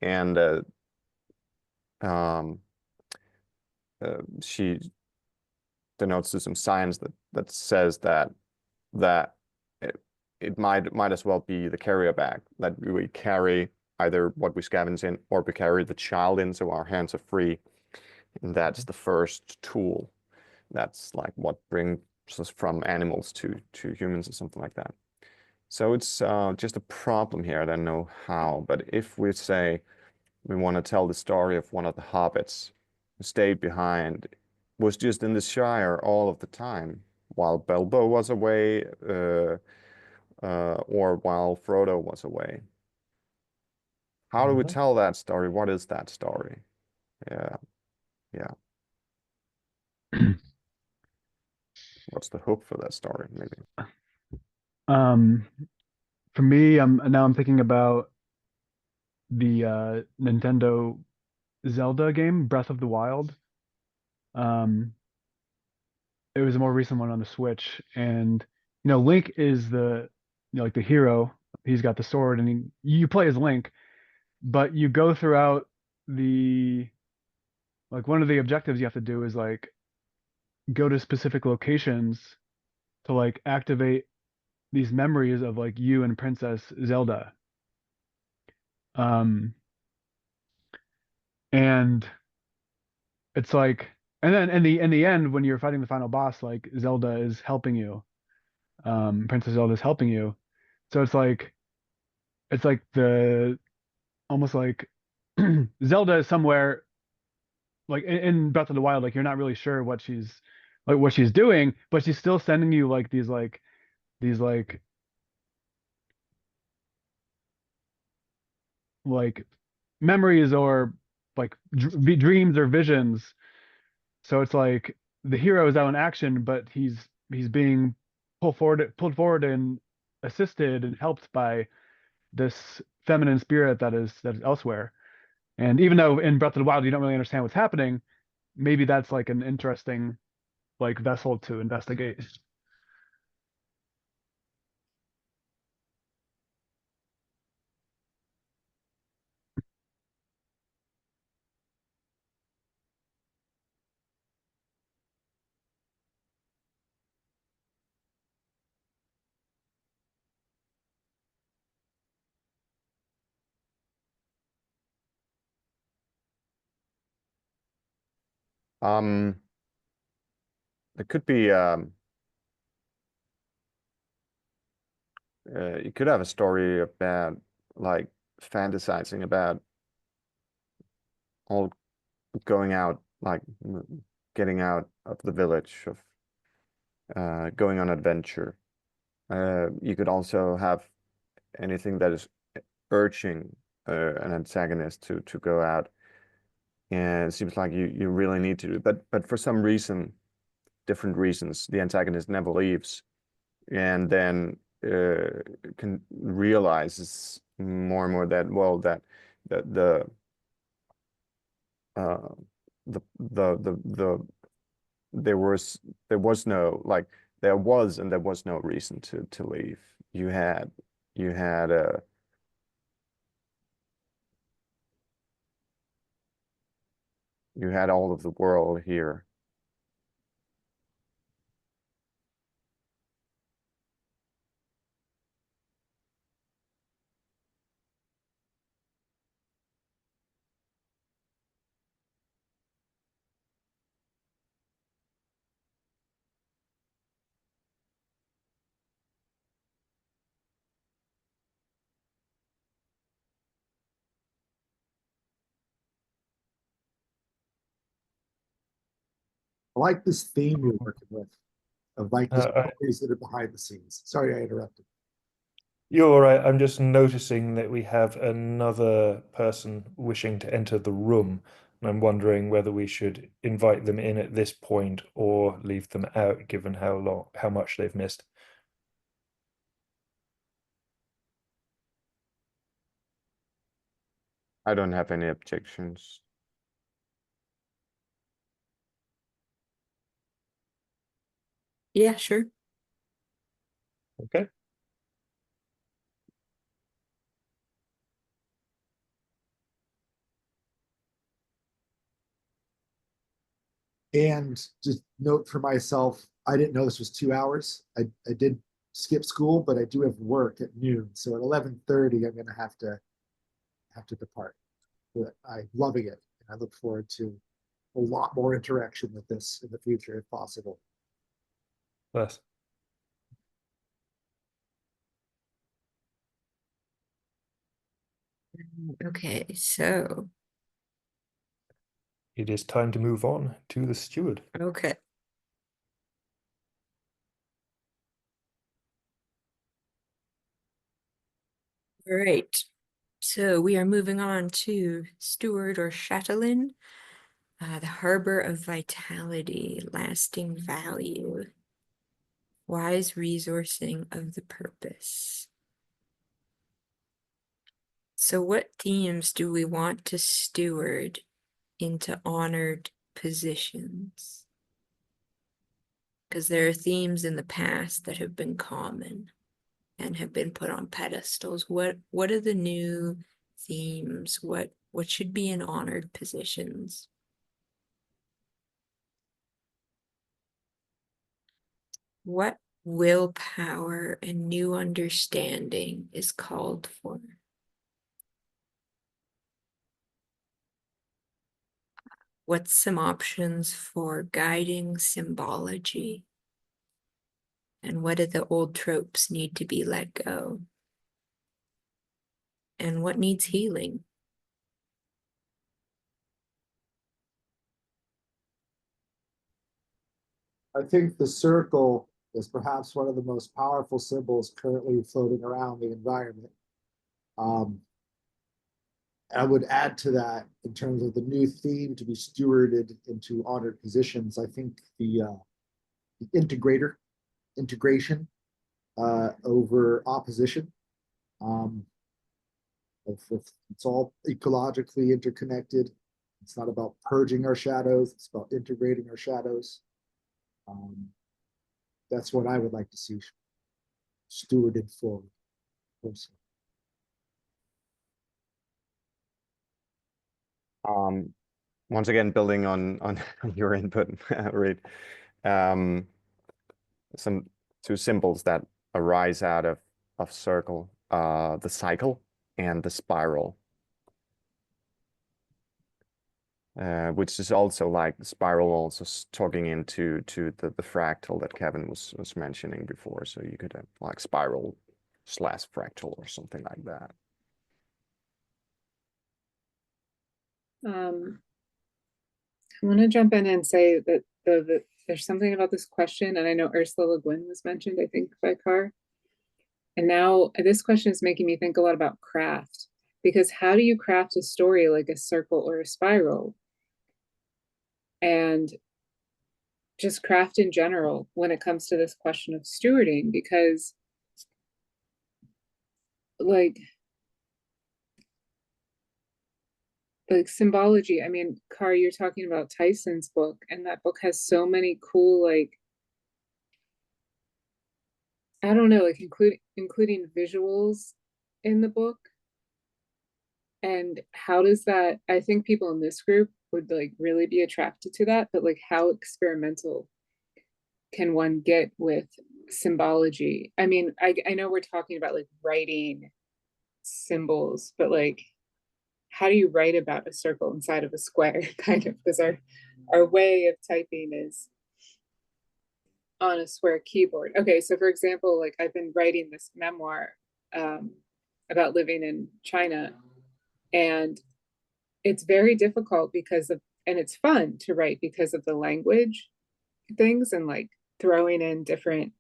and she denotes to some science that says that it might as well be the carrier bag that we carry either what we scavenge in or we carry the child in, so our hands are free. And that's the first tool. That's like what brings us from animals to humans or something like that. So it's just a problem here. I don't know how, but if we say we want to tell the story of one of the hobbits who stayed behind, was just in the Shire all of the time, while Bilbo was away, or while Frodo was away. How do we tell that story? What is that story? Yeah. What's the hook for that story, maybe? For me, I'm thinking about the Nintendo Zelda game, Breath of the Wild. It was a more recent one on the Switch, and Link is like the hero. He's got the sword, and you play as Link, but you go throughout the like one of the objectives you have to do is like go to specific locations to like activate these memories of like you and Princess Zelda. Um, and it's like, and then in the end, when you're fighting the final boss, like Zelda is helping you. Princess Zelda is helping you. So it's like the almost like Zelda is somewhere like in Breath of the Wild, like you're not really sure what she's doing, but she's still sending you like these like memories or like dreams or visions. So it's like the hero is out in action, but he's being pulled forward and assisted and helped by this feminine spirit that is elsewhere. And even though in Breath of the Wild you don't really understand what's happening, maybe that's like an interesting like vessel to investigate. It could be you could have a story about like fantasizing about all going out, like getting out of the village, of going on adventure. You could also have anything that is urging an antagonist to go out. And it seems like you really need to do, but for some reason, different reasons, the antagonist never leaves, and then can realizes more and more that well that the uh, the there was no like there was and there was no reason to leave. You had you had all of the world here. I like this theme you're working with of like the stories that are behind the scenes. Sorry, I interrupted. You're all right. I'm just noticing that we have another person wishing to enter the room, and I'm wondering whether we should invite them in at this point or leave them out, given how much they've missed. I don't have any objections. Yeah, sure. Okay. And just note for myself, I didn't know this was 2 hours. I did skip school, but I do have work at noon. So at 11:30, I'm gonna have to depart. But I'm loving it. And I look forward to a lot more interaction with this in the future if possible. Yes. Okay, so It is time to move on to the steward. okay. All right. So we are moving on to steward or chatelain, the harbor of vitality, lasting value, wise resourcing of the purpose. So what themes do we want to steward into honored positions? Because there are themes in the past that have been common and have been put on pedestals. What are the new themes? What should be in honored positions? What willpower and new understanding is called for? What's some options for guiding symbology? And what do the old tropes need to be let go? And what needs healing? I think the circle is perhaps one of the most powerful symbols currently floating around the environment. I would add to that in terms of the new theme to be stewarded into honored positions. I think the integration over opposition. If it's all ecologically interconnected. It's not about purging our shadows. It's about integrating our shadows. That's what I would like to see stewarded forward. Personally. Once again, building on your input, Reid, some two symbols that arise out of circle, the cycle and the spiral, which is also like the spiral, also talking into the fractal that Kevin was mentioning before. So you could have like spiral / fractal or something like that. I want to jump in and say that there's something about this question, and I know Ursula Le Guin was mentioned, I think, by Carr. And now this question is making me think a lot about craft, because how do you craft a story like a circle or a spiral? And just craft in general when it comes to this question of stewarding, because like symbology, I mean, Carr, you're talking about Tyson's book, and that book has so many cool, like, I don't know, like including visuals in the book. And how does that, I think people in this group would like really be attracted to that, but like how experimental can one get with symbology? I mean, I know we're talking about like writing symbols, but like how do you write about a circle inside of a square, kind of, because our way of typing is on a square keyboard. Okay, so for example, like I've been writing this memoir about living in China, and it's very difficult because of, and it's fun to write because of the language things and like throwing in different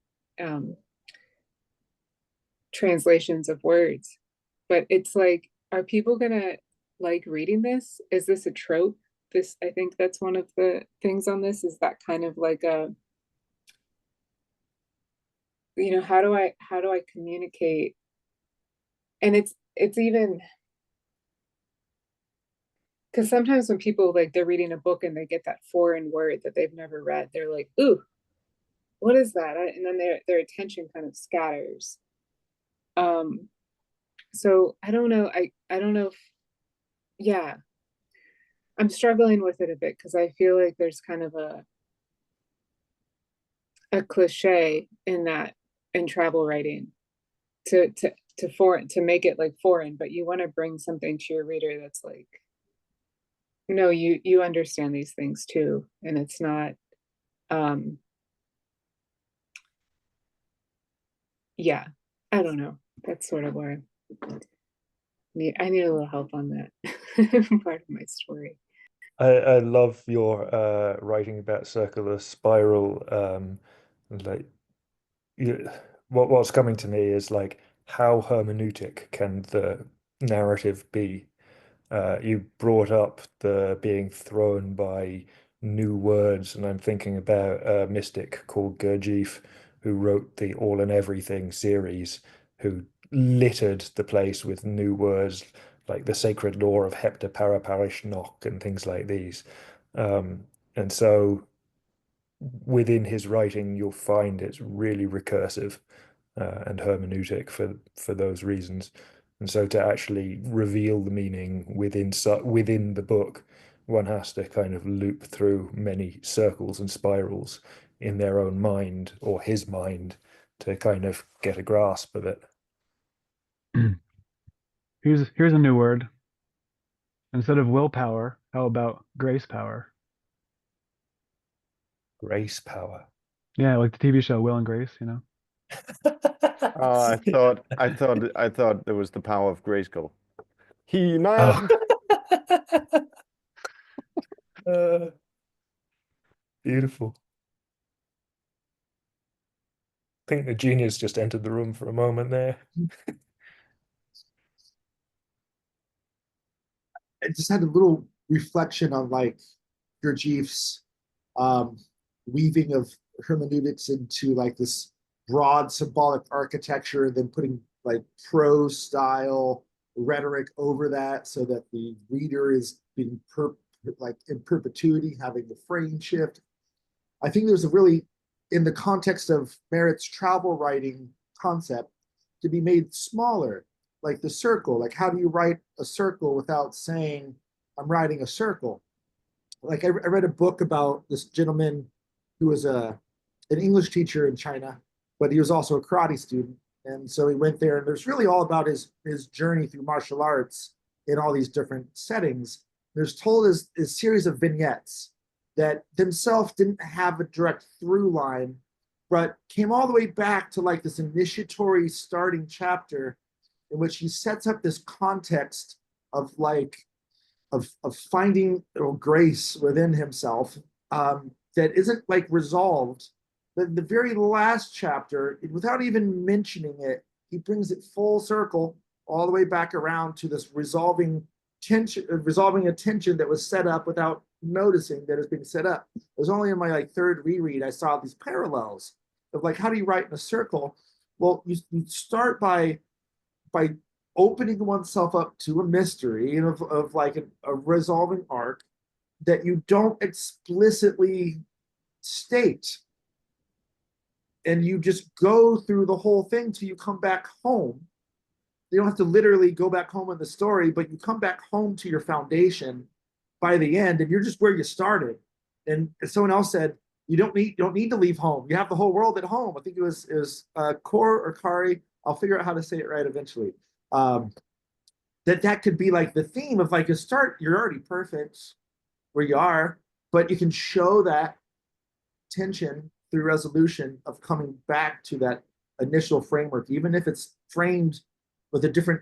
translations of words. But it's like, are people gonna like reading this? Is this a trope? This, I think that's one of the things on this, is that kind of like a, you know, how do I communicate? And it's even, because sometimes when people like they're reading a book and they get that foreign word that they've never read, they're like, ooh, what is that? And then their attention kind of scatters. So I don't know. I don't know if, yeah. I'm struggling with it a bit because I feel like there's kind of a cliche in that, in travel writing, to make it like foreign, but you want to bring something to your reader that's like, no, you understand these things too, and it's not yeah, I don't know, that's sort of where I need a little help on that part of my story. I love your writing about circular spiral. Like what's coming to me is like, how hermeneutic can the narrative be? You brought up the being thrown by new words, and I'm thinking about a mystic called Gurdjieff, who wrote the All and Everything series, who littered the place with new words like the sacred law of Hepta Paraparishnok and things like these. And so within his writing, you'll find it's really recursive and hermeneutic for those reasons. And so to actually reveal the meaning within the book, one has to kind of loop through many circles and spirals in their own mind or his mind to kind of get a grasp of it. Here's a new word. Instead of willpower, how about grace power? Grace power. Yeah, like the TV show Will and Grace, you know. I thought there was the power of Grayskull. He-Man. Beautiful. I think the genius just entered the room for a moment there. I just had a little reflection on like Gurdjieff's weaving of hermeneutics into like this broad symbolic architecture, then putting like prose style rhetoric over that so that the reader is being like in perpetuity, having the frame shift. I think there's a really, in the context of Merritt's travel writing concept, to be made smaller, like the circle. Like, how do you write a circle without saying, I'm writing a circle? Like, I read a book about this gentleman who was an English teacher in China, but he was also a karate student. And so he went there, and there's really all about his journey through martial arts in all these different settings. There's told as a series of vignettes that themselves didn't have a direct through line, but came all the way back to like this initiatory starting chapter in which he sets up this context of like of finding grace within himself that isn't like resolved. But the very last chapter, without even mentioning it, he brings it full circle all the way back around to this resolving a tension that was set up without noticing that it's being set up. It was only in my like third reread I saw these parallels of like, how do you write in a circle? Well, you start by opening oneself up to a mystery of like a resolving arc that you don't explicitly state, and you just go through the whole thing till you come back home. You don't have to literally go back home in the story, but you come back home to your foundation by the end, and you're just where you started. And someone else said, you don't need to leave home. You have the whole world at home. I think it was Kor or Kari. I'll figure out how to say it right eventually. That could be like the theme of like a start. You're already perfect where you are, but you can show that tension through resolution of coming back to that initial framework, even if it's framed with a different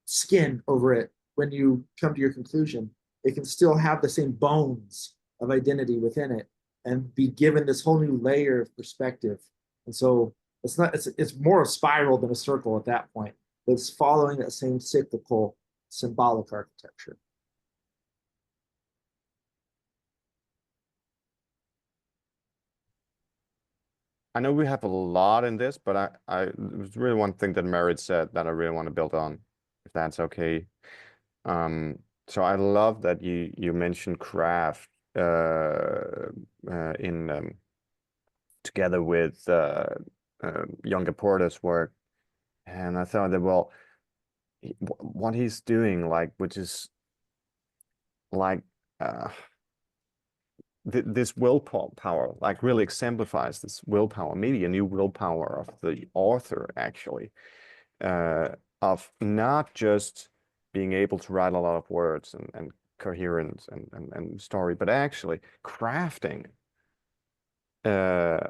skin over it. When you come to your conclusion, it can still have the same bones of identity within it and be given this whole new layer of perspective. And so it's more a spiral than a circle at that point. It's following that same cyclical symbolic architecture. I know we have a lot in this, but there's really one thing that Merritt said that I really want to build on, if that's okay. So I love that you mentioned craft in together with younger Porter's work, and I thought that, well, what he's doing, like, which is like this willpower, like really exemplifies this willpower, maybe a new willpower of the author, actually, of not just being able to write a lot of words and coherence and story, but actually crafting a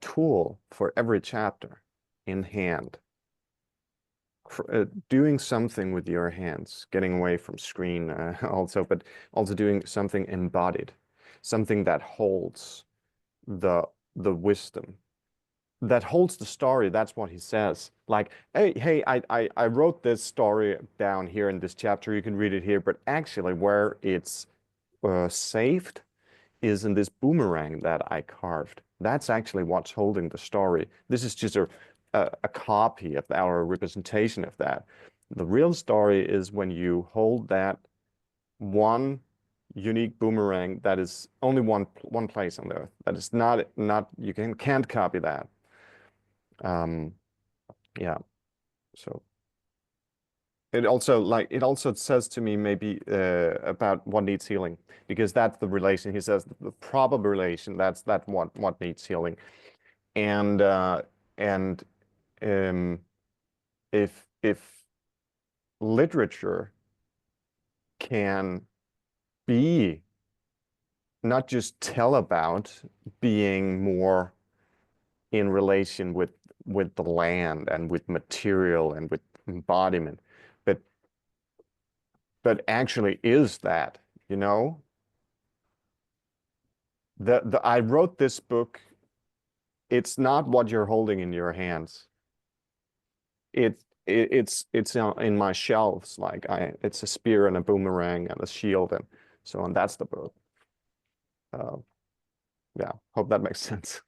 tool for every chapter in hand. Doing something with your hands, getting away from screen also, but also doing something embodied, something that holds the wisdom, that holds the story. That's what he says. Like, hey, I wrote this story down here in this chapter. You can read it here, but actually where it's saved is in this boomerang that I carved. That's actually what's holding the story. This is just a copy of our representation of that. The real story is when you hold that one unique boomerang that is only one place on the earth. That is not you can't copy that. Yeah. So it also says to me maybe about what needs healing, because that's the relation. He says the probable relation, that's what needs healing. And if literature can be not just tell about being more in relation with the land and with material and with embodiment, but actually is that, you know, I wrote this book. It's not what you're holding in your hands. It's in my shelves. Like it's a spear and a boomerang and a shield and so on. That's the book. Yeah, hope that makes sense.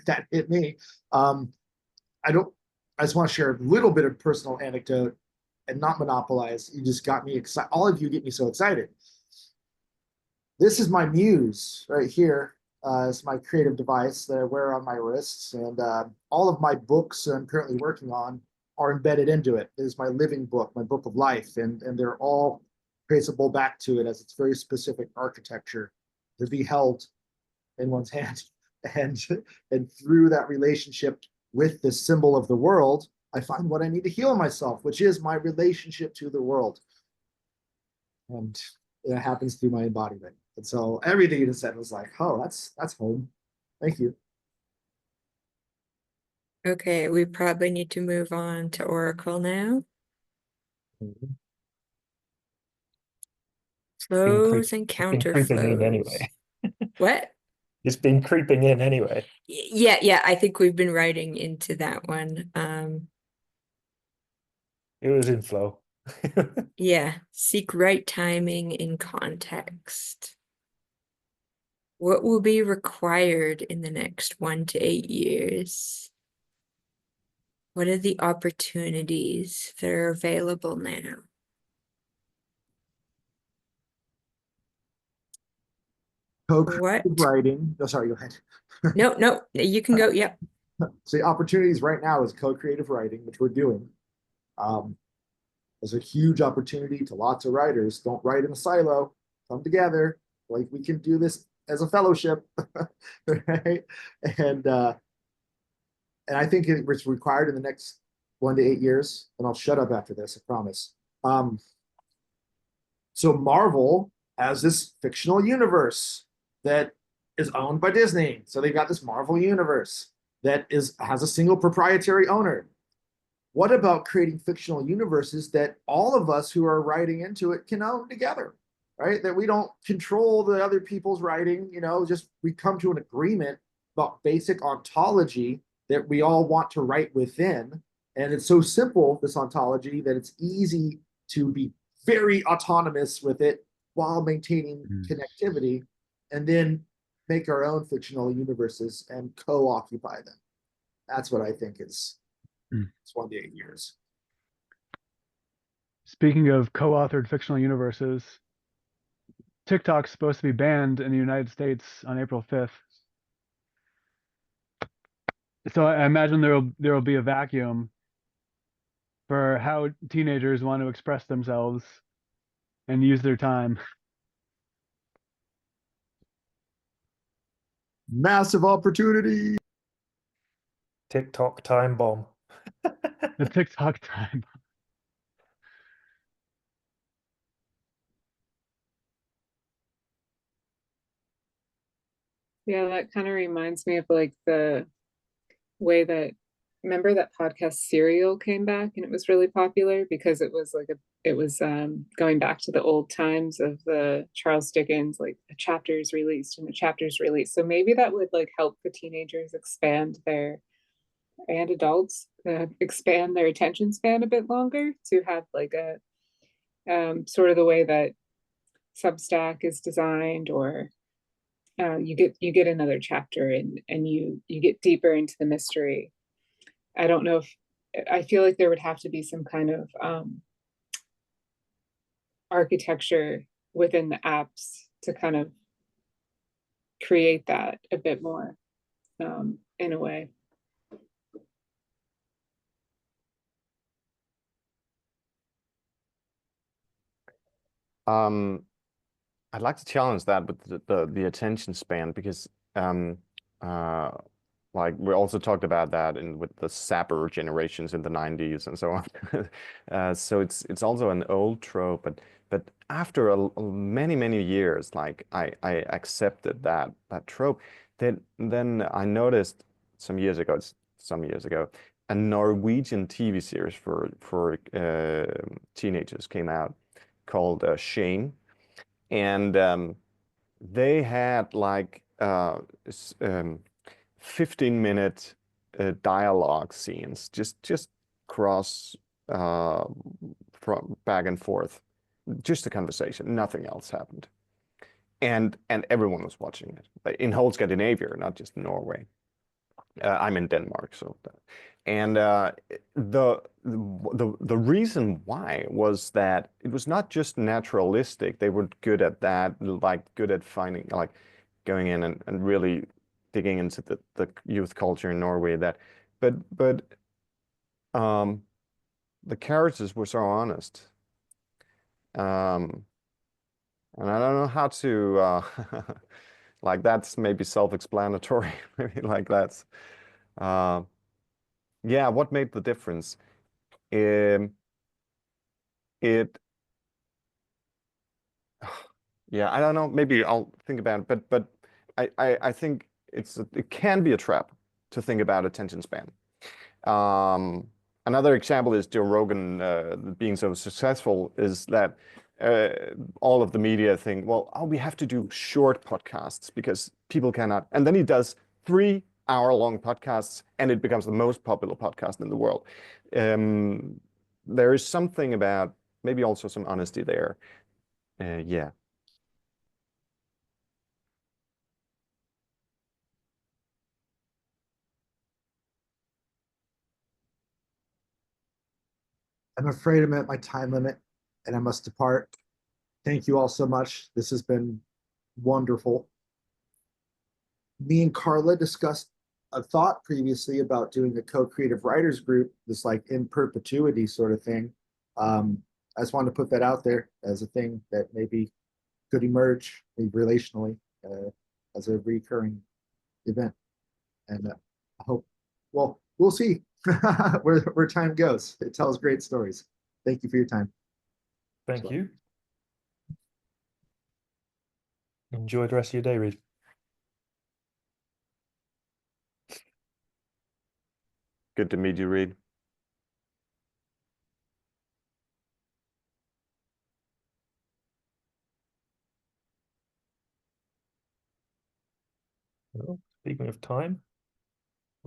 That hit me. I just want to share a little bit of personal anecdote and not monopolize. You just got me excited. All of you get me so excited. This is my muse right here. It's my creative device that I wear on my wrists, and all of my books I'm currently working on are embedded into it. It is my living book, my book of life, and they're all traceable back to it, as it's very specific architecture to be held in one's hand. And through that relationship with the symbol of the world, I find what I need to heal myself, which is my relationship to the world. And it happens through my embodiment. And so everything you just said was like, oh, that's home. Thank you. Okay, we probably need to move on to Oracle now. Flows and creeping in anyway. What? It's been creeping in anyway. Yeah, I think we've been writing into that one. It was in flow. Yeah, seek right timing in context. What will be required in the next 1 to 8 years? What are the opportunities that are available now? Co-creative writing. Oh, sorry, go ahead. No, you can go. Yep. So the opportunities right now is co-creative writing, which we're doing. There's a huge opportunity to lots of writers. Don't write in a silo. Come together. Like, we can do this as a fellowship, right? And I think it's required in the next 1 to 8 years. And I'll shut up after this, I promise. So Marvel has this fictional universe that is owned by Disney. So they've got this Marvel universe that has a single proprietary owner. What about creating fictional universes that all of us who are writing into it can own together, right? That we don't control the other people's writing, just we come to an agreement about basic ontology that we all want to write within. And it's so simple, this ontology, that it's easy to be very autonomous with it while maintaining connectivity, and then make our own fictional universes and co-occupy them. That's what I think is it's 1 to 8 years. Speaking of co-authored fictional universes, TikTok's supposed to be banned in the United States on April 5th. So I imagine there will be a vacuum for how teenagers want to express themselves and use their time. Massive opportunity. TikTok time bomb. The TikTok time. Yeah, that kind of reminds me of like the way that, remember that podcast Serial came back and it was really popular because it was like it was going back to the old times of the Charles Dickens, like a chapter is released and a chapter is released. So maybe that would like help the teenagers expand their, and adults expand their attention span a bit longer, to have like a sort of the way that Substack is designed, or you get another chapter and you get deeper into the mystery. I don't know if, I feel like there would have to be some kind of architecture within the apps to kind of create that a bit more in a way. I'd like to challenge that with the attention span, because like we also talked about that with the Zapper generations in the 90s and so on. So it's also an old trope, but after many years, like I accepted that trope. Then I noticed some years ago, a Norwegian TV series for teenagers came out called Shane, and they had like 15-minute dialogue scenes, just cross from back and forth, just a conversation, nothing else happened, and everyone was watching it, like, in whole Scandinavia, not just Norway. I'm in Denmark, so and the reason why was that it was not just naturalistic. They were good at that, like good at finding, like going in and really digging into the youth culture in Norway. That, but the characters were so honest, and I don't know how to like, that's maybe self-explanatory. Maybe like that's yeah, what made the difference? It yeah, I don't know, maybe I'll think about it, but I think it can be a trap to think about attention span. Another example is Joe Rogan being so successful is that all of the media think, well, oh, we have to do short podcasts because people cannot. And then he does 3-hour-long podcasts, and it becomes the most popular podcast in the world. There is something about maybe also some honesty there. Yeah. I'm afraid I'm at my time limit and I must depart. Thank you all so much. This has been wonderful. Me and Karla discussed a thought previously about doing a co-creative writers group, this like in perpetuity sort of thing. I just wanted to put that out there as a thing that maybe could emerge relationally as a recurring event. And I hope, well, we'll see where time goes. It tells great stories. Thank you for your time. Thank you. Enjoy the rest of your day, Reed. Good to meet you, Reed. Well, speaking of time,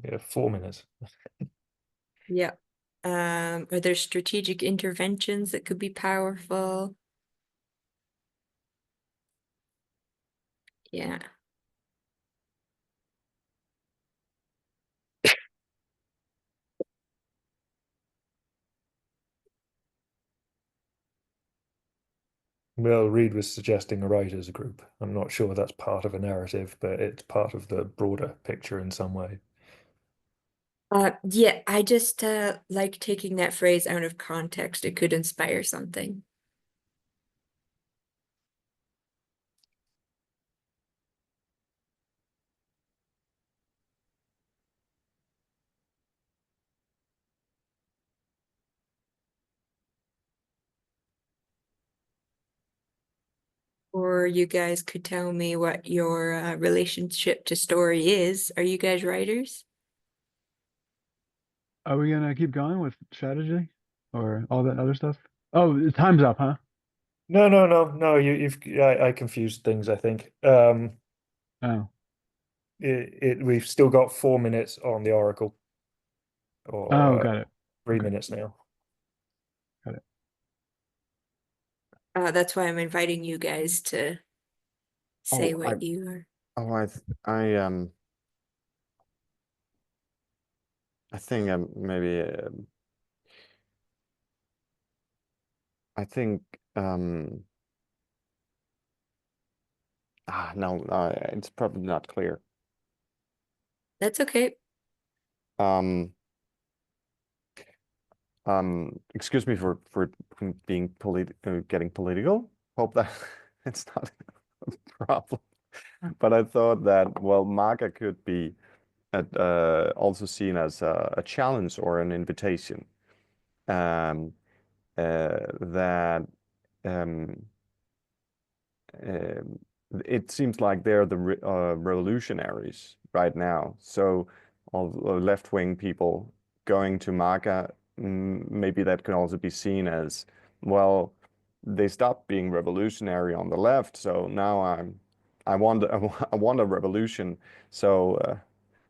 we have 4 minutes. Yeah. Are there strategic interventions that could be powerful? Yeah. Well, Reed was suggesting a writers group. I'm not sure that's part of a narrative, but it's part of the broader picture in some way. Yeah, I just like taking that phrase out of context. It could inspire something. Or you guys could tell me what your relationship to story is. Are you guys writers? Are we gonna keep going with strategy or all that other stuff? Oh, time's up, huh? No. I confused things, I think. Oh, We've still got 4 minutes on the Oracle, oh, or got it. 3 minutes now. Got it. That's why I'm inviting you guys to say Oh, what you are. I think maybe I think no, it's probably not clear. That's okay. Excuse me for being getting political. Hope that it's not a problem. But I thought that, well, Maga could be also seen as a challenge or an invitation. That um, it seems like they're the revolutionaries right now. So all left-wing people going to MAGA, maybe that can also be seen as, well, they stopped being revolutionary on the left, so now I want I want a revolution. So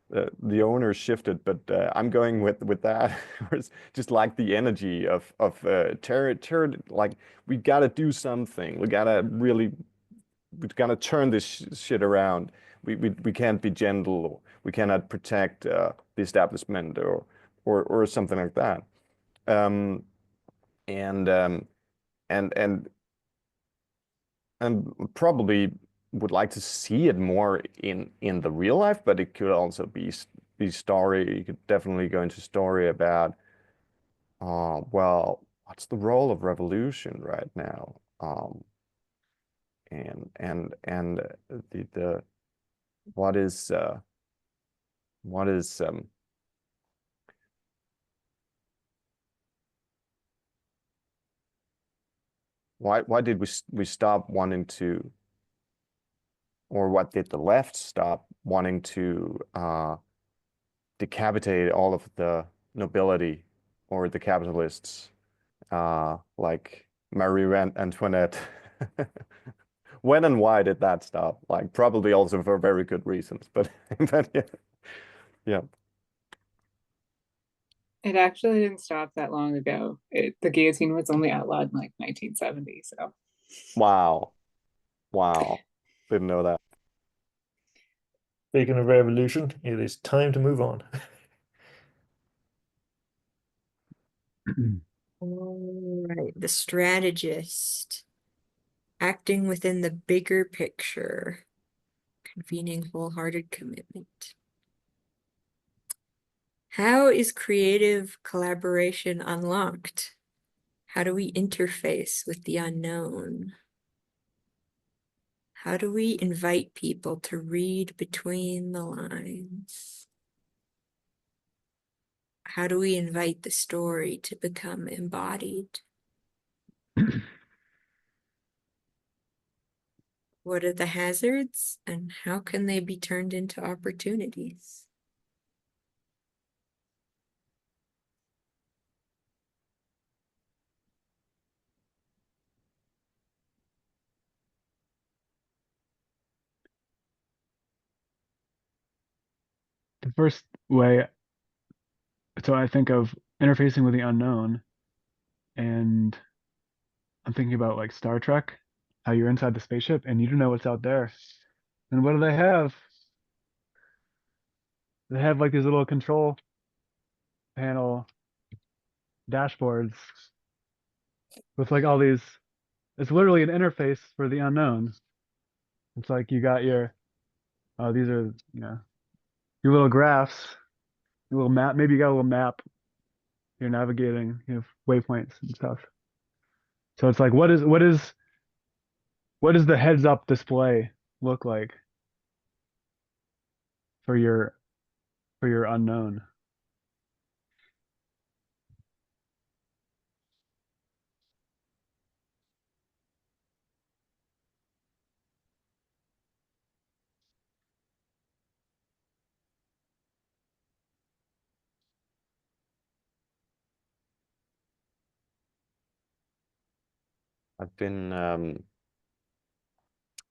the owners shifted, but I'm going with that. It's just like the energy of terror, like we gotta do something. We gotta turn this shit around. We can't be gentle. We cannot protect the establishment or something like that. Um, and um, and and probably would like to see it more in the real life, but it could also be story. You could definitely go into story about well, what's the role of revolution right now? And the what is what is why did we stop wanting to, or what did the left stop wanting to decapitate all of the nobility or the capitalists, like Marie Antoinette? When and why did that stop? Like probably also for very good reasons, but but yeah, yeah. It actually didn't stop that long ago. The guillotine was only outlawed in like 1970. So Wow, wow, didn't know that. Speaking of revolution, it is time to move on. All right, the strategist. Acting within the bigger picture. Convening wholehearted commitment. How is creative collaboration unlocked? How do we interface with the unknown? How do we invite people to read between the lines? How do we invite the story to become embodied? What are the hazards and how can they be turned into opportunities? The first way, so I think of interfacing with the unknown, and I'm thinking about like Star Trek, how you're inside the spaceship and you don't know what's out there. And what do they have? They have like these little control panel dashboards with like all these, it's literally an interface for the unknown. It's like you got your, oh, these are, your little graphs, A little map. Maybe you got a little map. You're navigating, waypoints and stuff. So it's like, what does the heads up display look like for your unknown?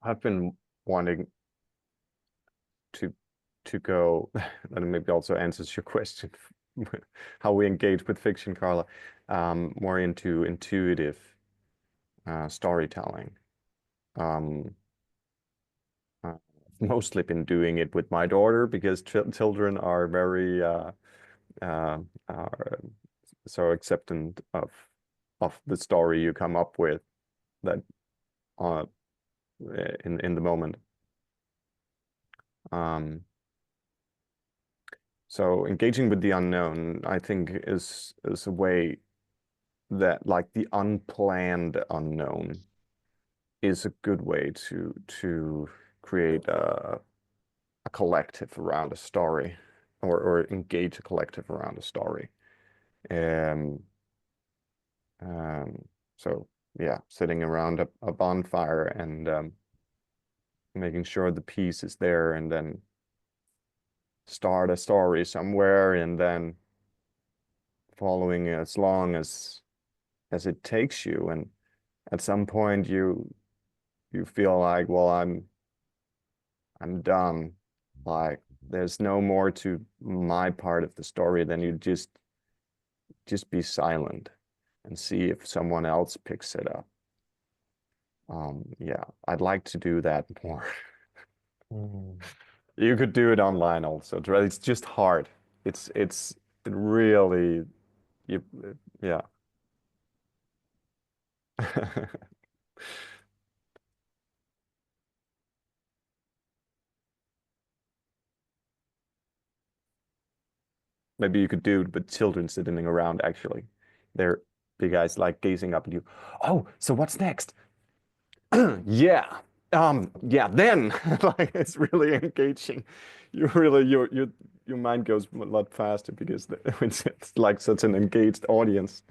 I've been wanting to go, and maybe also answers your question, how we engage with fiction, Karla, more into intuitive storytelling. I've mostly been doing it with my daughter because children are very are so acceptant of the story you come up with that in the moment. So engaging with the unknown, I think, is a way that, like, the unplanned unknown is a good way to create a collective around a story, or engage a collective around a story. So yeah, sitting around a bonfire and making sure the piece is there, and then start a story somewhere, and then following as long as it takes you, and at some point you feel like, well, I'm done, like there's no more to my part of the story. Then you just be silent and see if someone else picks it up. Yeah, I'd like to do that more. You could do it online also. It's just hard. It really, yeah. Maybe you could do it with children sitting around, actually. They're big eyes, like, gazing up at you. Oh, so what's next? Yeah. Yeah, then. Like, it's really engaging. You really, your mind goes a lot faster because it's like such an engaged audience.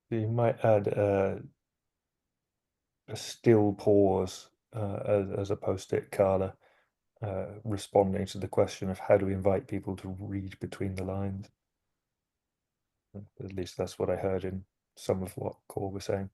You might add a still pause as a post-it, Karla, responding to the question of how do we invite people to read between the lines. At least that's what I heard in some of what Cole was saying.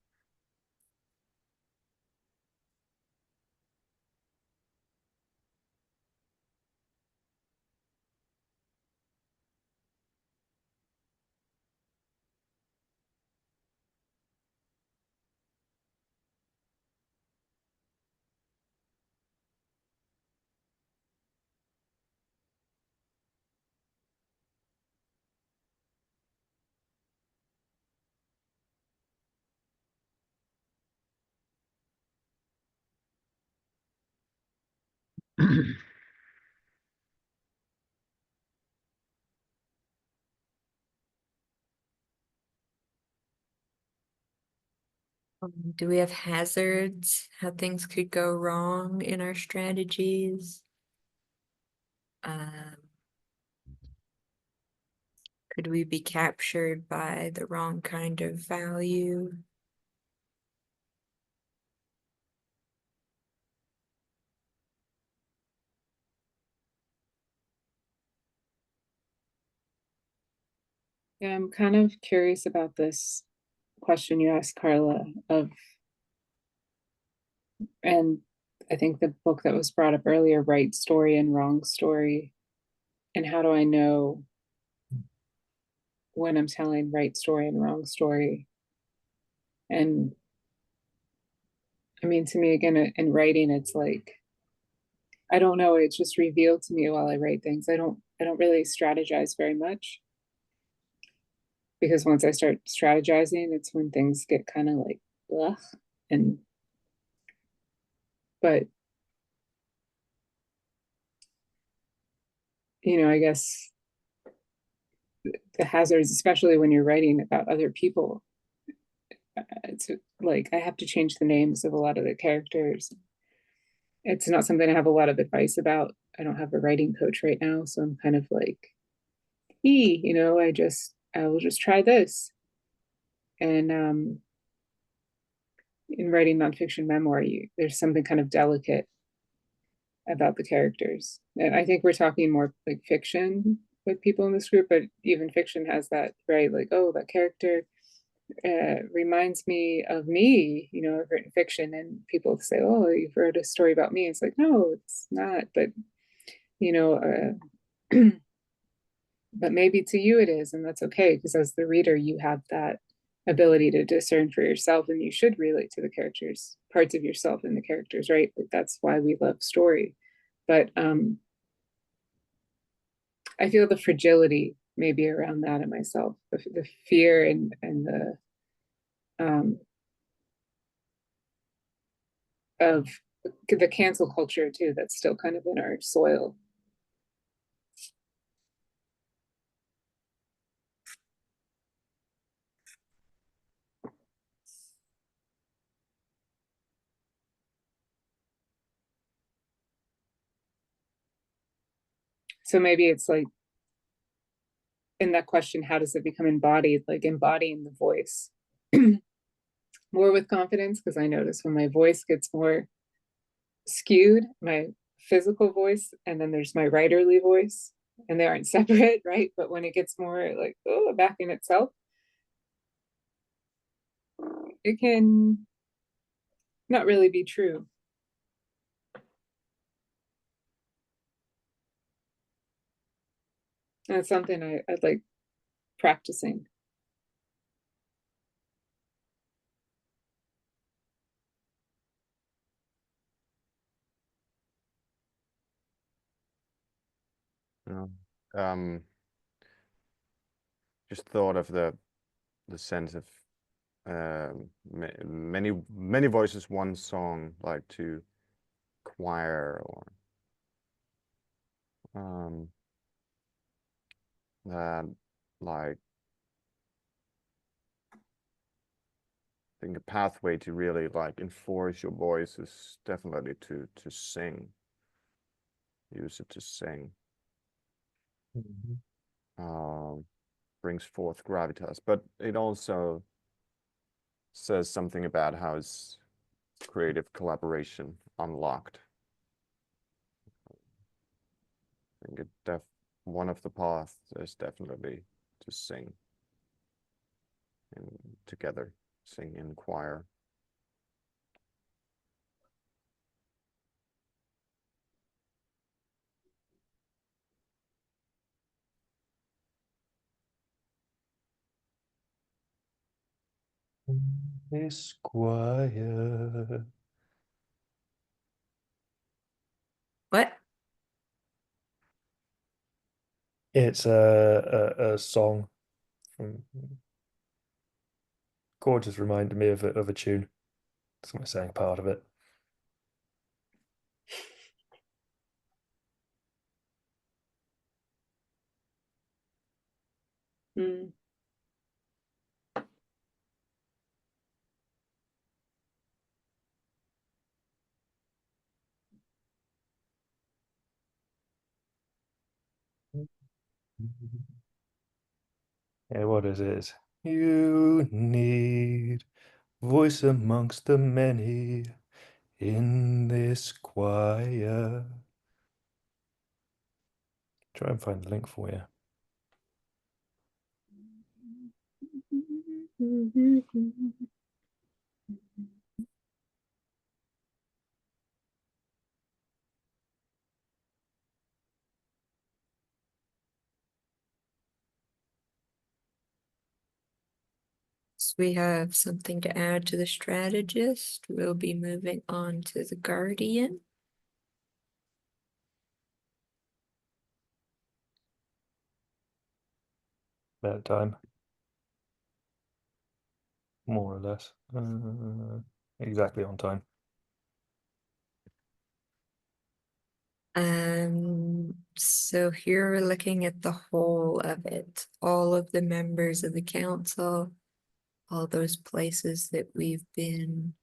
Do we have hazards? How things could go wrong in our strategies? Could we be captured by the wrong kind of value? Yeah, I'm kind of curious about this question you asked, Karla, and I think the book that was brought up earlier, right story and wrong story. And how do I know when I'm telling right story and wrong story? And I mean, to me, again, in writing, it's like, I don't know, it's just revealed to me while I write things. I don't really strategize very much, because once I start strategizing, it's when things get kind of like blah. But you know, I guess the hazards, especially when you're writing about other people, it's like I have to change the names of a lot of the characters. It's not something I have a lot of advice about. I don't have a writing coach right now, so I'm kind of like, you know, I will just try this. And in writing nonfiction memoir, there's something kind of delicate about the characters. And I think we're talking more like fiction with people in this group, but even fiction has that, right? Like, oh, that character reminds me of me. You know, I've written fiction and people say, oh, you've wrote a story about me. It's like, no, it's not. But, you know, but maybe to you it is, and that's okay, because as the reader, you have that ability to discern for yourself, and you should relate to the characters, parts of yourself in the characters, right? Like, that's why we love story. But I feel the fragility maybe around that in myself, the fear and the of the cancel culture too, that's still kind of in our soil. So maybe it's like, in that question, how does it become embodied? Like embodying the voice more with confidence, because I notice when my voice gets more skewed, my physical voice, and then there's my writerly voice, and they aren't separate, right? But when it gets more like, oh, back in itself, it can not really be true. And it's something I'd like practicing. Just thought of the sense of many voices, one song, like to choir, or that, like, I think a pathway to really like enforce your voice is definitely to sing. Use it to sing. Brings forth gravitas, but it also says something about how it's creative collaboration unlocked. I think one of the paths is definitely to sing and together, sing in choir. This choir. What? It's a song from Chord just reminded me of a tune. That's my saying part of it. Mm. Yeah, what is it? You need voice amongst the many in this choir. Try and find the link for you. So we have something to add to the strategist. We'll be moving on to the guardian. that time, more or less. Exactly on time. So here we're looking at the whole of it, all of the members of the council, all those places that we've been.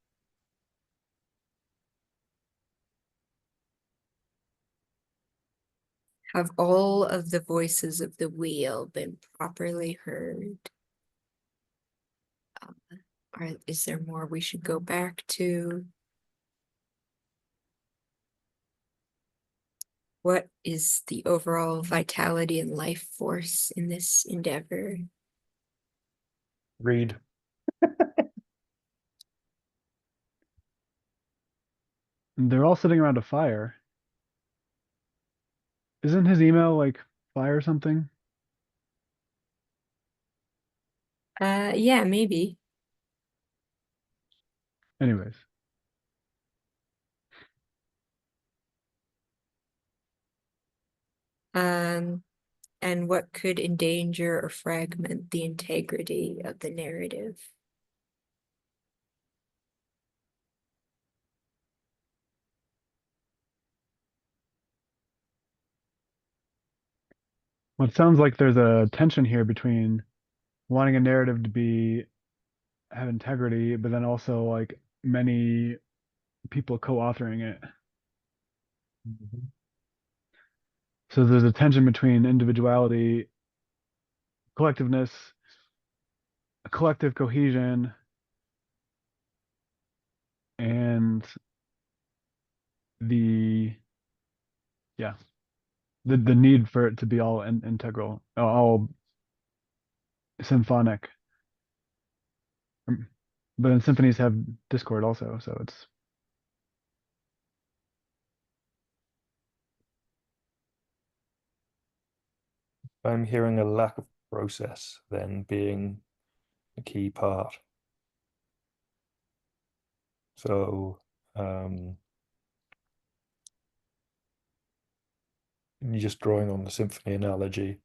Have all of the voices of the wheel been properly heard? Or is there more we should go back to? What is the overall vitality and life force in this endeavor? Read. They're all sitting around a fire. Isn't his email like fire or something? Yeah, maybe. Anyways, And what could endanger or fragment the integrity of the narrative? well, it sounds like there's a tension here between wanting a narrative to have integrity, but then also like many people co-authoring it. So there's a tension between individuality, collectiveness, collective cohesion, and the yeah, the need for it to be all integral, all symphonic. But then symphonies have discord also, so it's I'm hearing a lack of process then being a key part. So you're just drawing on the symphony analogy.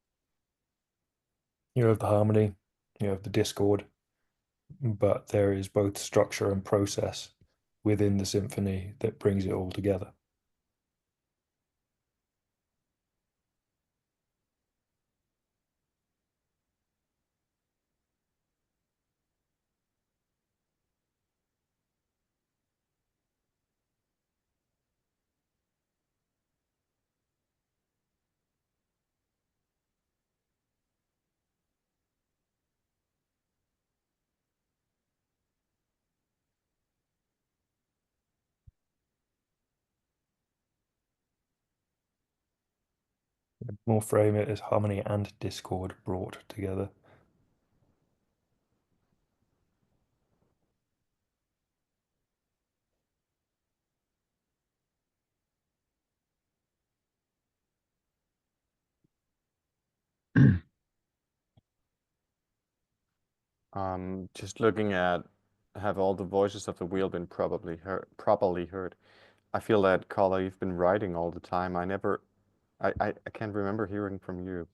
You have the harmony, you have the discord, but there is both structure and process within the symphony that brings it all together. More frame it as harmony and discord brought together. Just looking at, have all the voices of the wheel been properly heard? I feel that, Karla, you've been writing all the time. I can't remember hearing from you.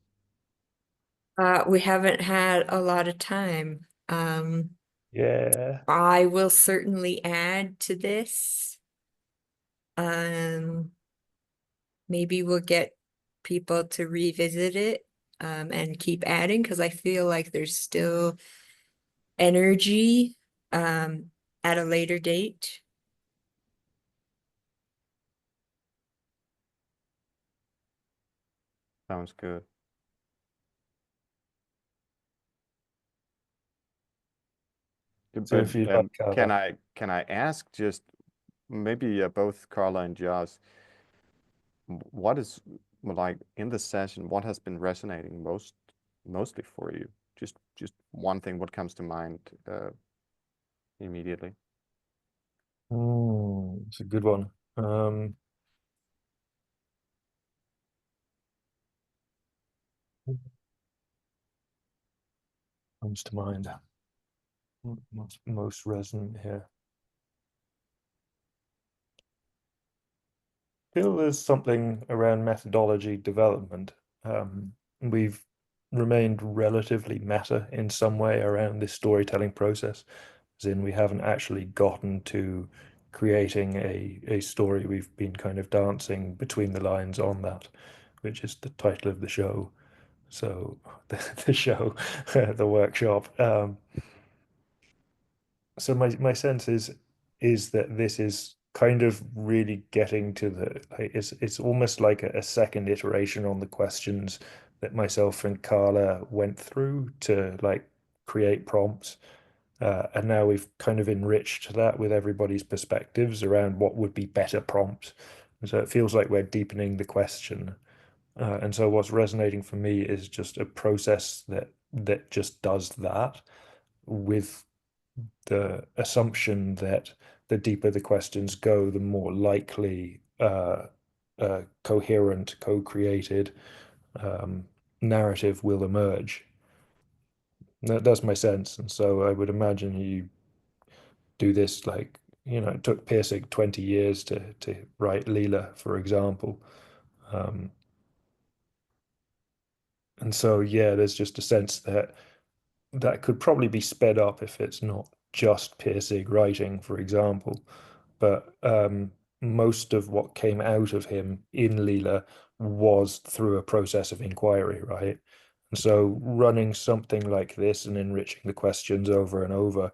We haven't had a lot of time. Yeah. I will certainly add to this. Maybe we'll get people to revisit it and keep adding because I feel like there's still energy at a later date. Sounds good. So But if you like, can I ask just maybe both Karla and Josh, what is like in the session, what has been resonating mostly for you? Just one thing, what comes to mind immediately? it's a good one. Comes to mind. What's most resonant here? I feel there's something around methodology development. We've remained relatively meta in some way around this storytelling process, as in we haven't actually gotten to creating a story. We've been kind of dancing between the lines on that, which is the title of the show. So the show, the workshop. So my sense is that this is kind of really getting to the like, it's almost like a second iteration on the questions that myself and Karla went through to like create prompts. And now we've kind of enriched that with everybody's perspectives around what would be better prompts. And so it feels like we're deepening the question. And so what's resonating for me is just a process that just does that, with the assumption that the deeper the questions go, the more likely coherent, co-created narrative will emerge. That's my sense. And so I would imagine you do this like, it took Pirsig 20 years to write Leela, for example. And so, yeah, there's just a sense that that could probably be sped up if it's not just Pirsig writing, for example. But most of what came out of him in Leela was through a process of inquiry, right? And so running something like this and enriching the questions over and over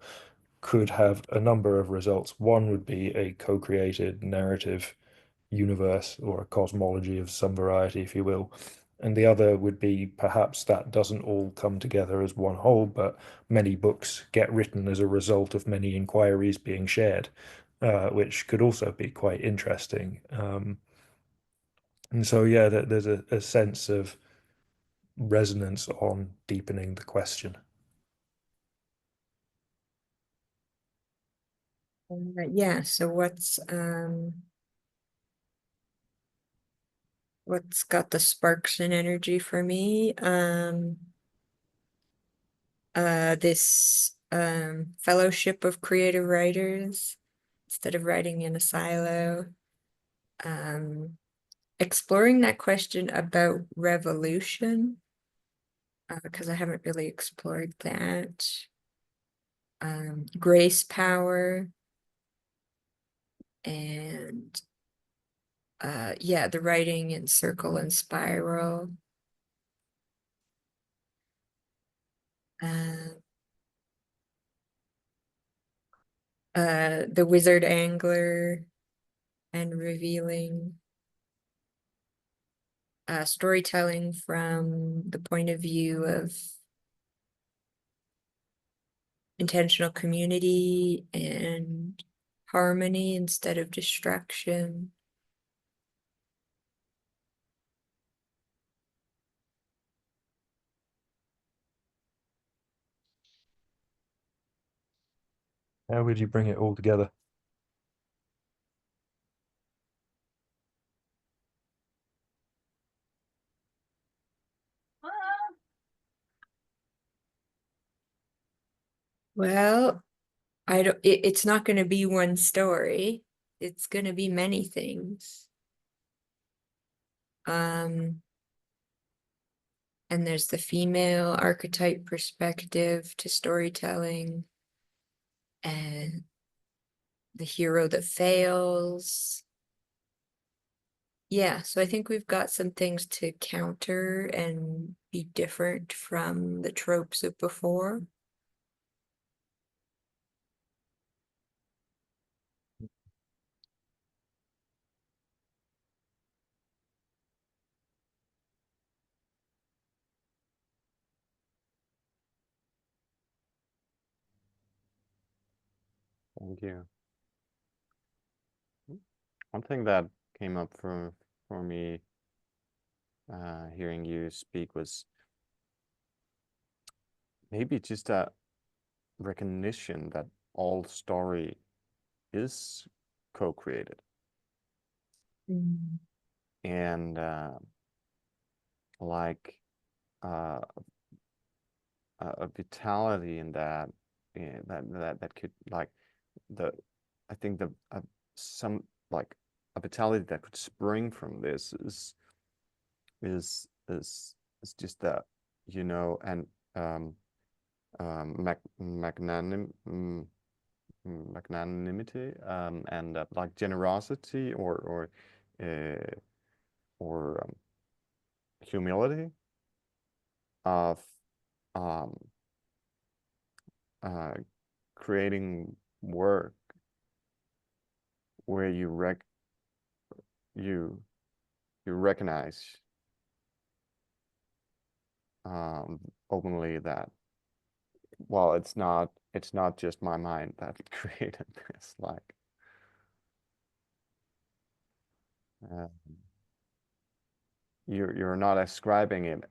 could have a number of results. One would be a co-created narrative universe or a cosmology of some variety, if you will. And the other would be perhaps that doesn't all come together as one whole, but many books get written as a result of many inquiries being shared, which could also be quite interesting. And so, yeah, there's a sense of resonance on deepening the question. Yeah, so what's got the sparks and energy for me? This fellowship of creative writers instead of writing in a silo. Exploring that question about revolution, because I haven't really explored that. Grace power, and yeah, the writing in circle and spiral. The wizard angler and revealing. Storytelling from the point of view of intentional community and harmony instead of destruction. How would you bring it all together? Well, I don't, it's not going to be one story. It's going to be many things. And there's the female archetype perspective to storytelling, and the hero that fails. Yeah, so I think we've got some things to counter and be different from the tropes of before. Thank you. One thing that came up for me hearing you speak was maybe just a recognition that all story is co-created. And like a vitality in that, that could like I think some like a vitality that could spring from this is just that you know, and magnanimity, and like generosity or humility of creating work where you recognize openly that, well, it's not just my mind that created this, like you're not ascribing it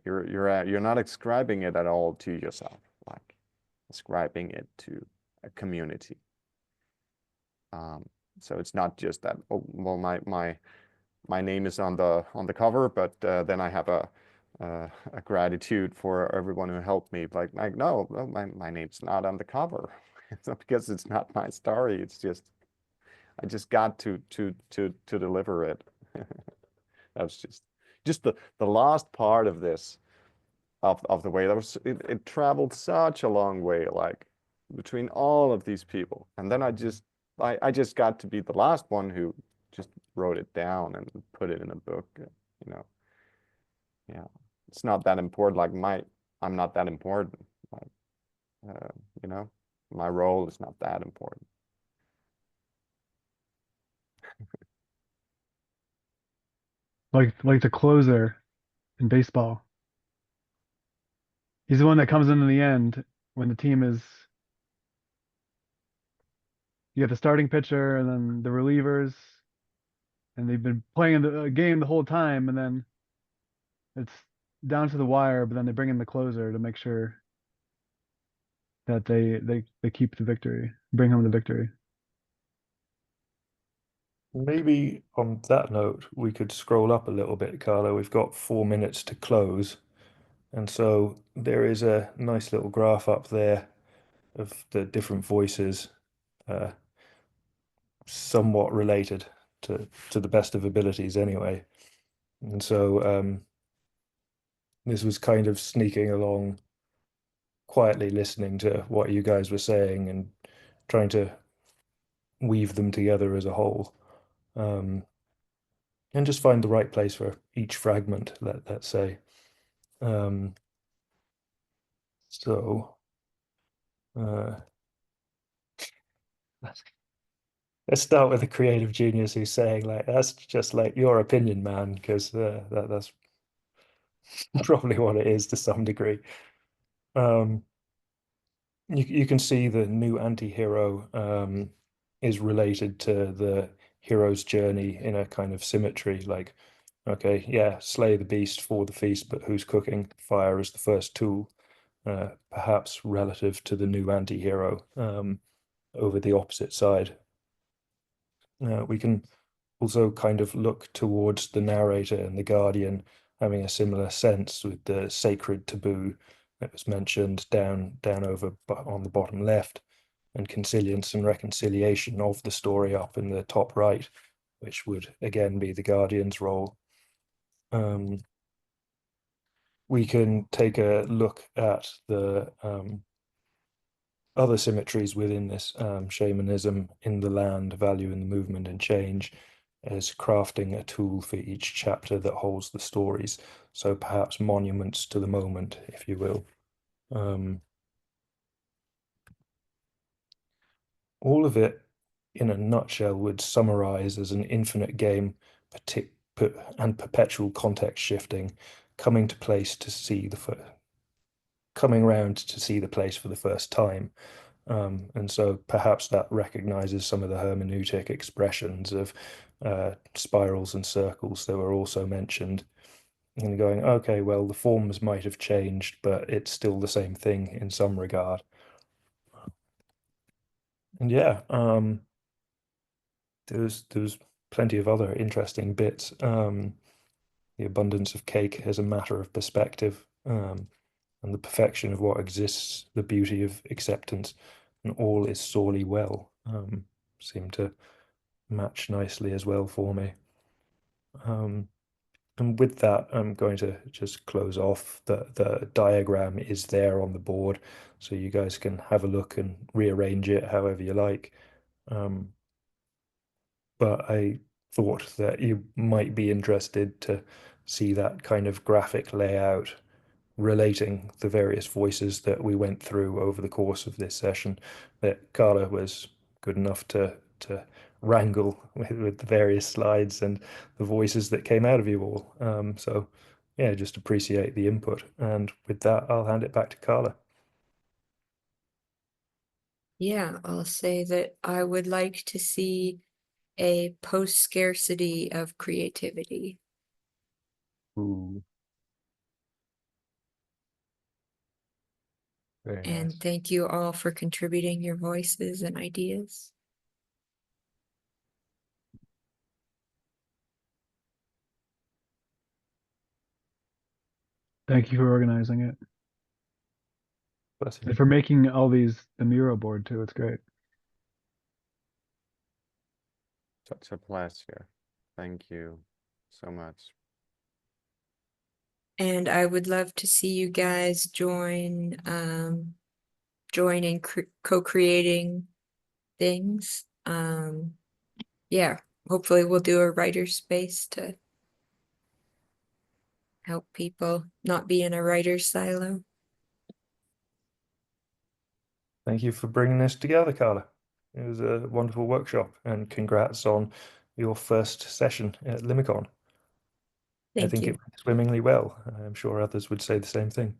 you're not ascribing it at all to yourself, like ascribing it to a community. So it's not just that, oh well, my name is on the cover, but then I have a gratitude for everyone who helped me. Like no, my name's not on the cover. It's not because it's not my story. It's just I just got to deliver it. That was just the last part of this of the way. That was it traveled such a long way, like between all of these people, and then I just got to be the last one who just wrote it down and put it in a book. You know, yeah, it's not that important. Like I'm not that important. Like, you know, my role is not that important. Like the closer in baseball. He's the one that comes in the end when the team is. You have the starting pitcher and then the relievers, and they've been playing the game the whole time, and then it's down to the wire, but then they bring in the closer to make sure that they keep the victory, bring home the victory. Maybe on that note, we could scroll up a little bit, Karla. We've got 4 minutes to close. And so there is a nice little graph up there of the different voices, somewhat related to the best of abilities anyway. And so this was kind of sneaking along, quietly listening to what you guys were saying and trying to weave them together as a whole. And just find the right place for each fragment, let's say. So let's start with the creative genius who's saying, like, that's just like your opinion, man, because that's probably what it is to some degree. You can see the new anti-hero is related to the hero's journey in a kind of symmetry. Like, okay, yeah, slay the beast for the feast, but who's cooking? Fire is the first tool, perhaps relative to the new anti-hero over the opposite side. We can also kind of look towards the narrator and the guardian having a similar sense with the sacred taboo that was mentioned down over on the bottom left, and consilience and reconciliation of the story up in the top right, which would again be the guardian's role. We can take a look at the other symmetries within this shamanism in the land, value in the movement and change, as crafting a tool for each chapter that holds the stories. So perhaps monuments to the moment, if you will. All of it, in a nutshell, would summarize as an infinite game and perpetual context shifting, coming around to see the place for the first time. And so perhaps that recognizes some of the hermeneutic expressions of spirals and circles that were also mentioned, and going, okay, well, the forms might have changed, but it's still the same thing in some regard. And yeah, there's plenty of other interesting bits. The abundance of cake as a matter of perspective, and the perfection of what exists, the beauty of acceptance, and all is sorely well, seem to match nicely as well for me. And with that, I'm going to just close off. The diagram is there on the board, so you guys can have a look and rearrange it however you like. But I thought that you might be interested to see that kind of graphic layout relating the various voices that we went through over the course of this session, that Karla was good enough to wrangle with the various slides and the voices that came out of you all. So yeah, just appreciate the input. And with that, I'll hand it back to Karla. Yeah, I'll say that I would like to see a post-scarcity of creativity. Ooh. Very And nice. thank you all for contributing your voices and ideas. Thank you for organizing it Bless you. and for making all the Miro board too. It's great. Such a pleasure. Thank you so much. And I would love to see you guys join in co-creating things. Yeah, hopefully we'll do a writer's space to help people not be in a writer's silo. Thank you for bringing this together, Karla. It was a wonderful workshop, and congrats on your first session at Limicon. I Thank think you. it went swimmingly well. I'm sure others would say the same thing.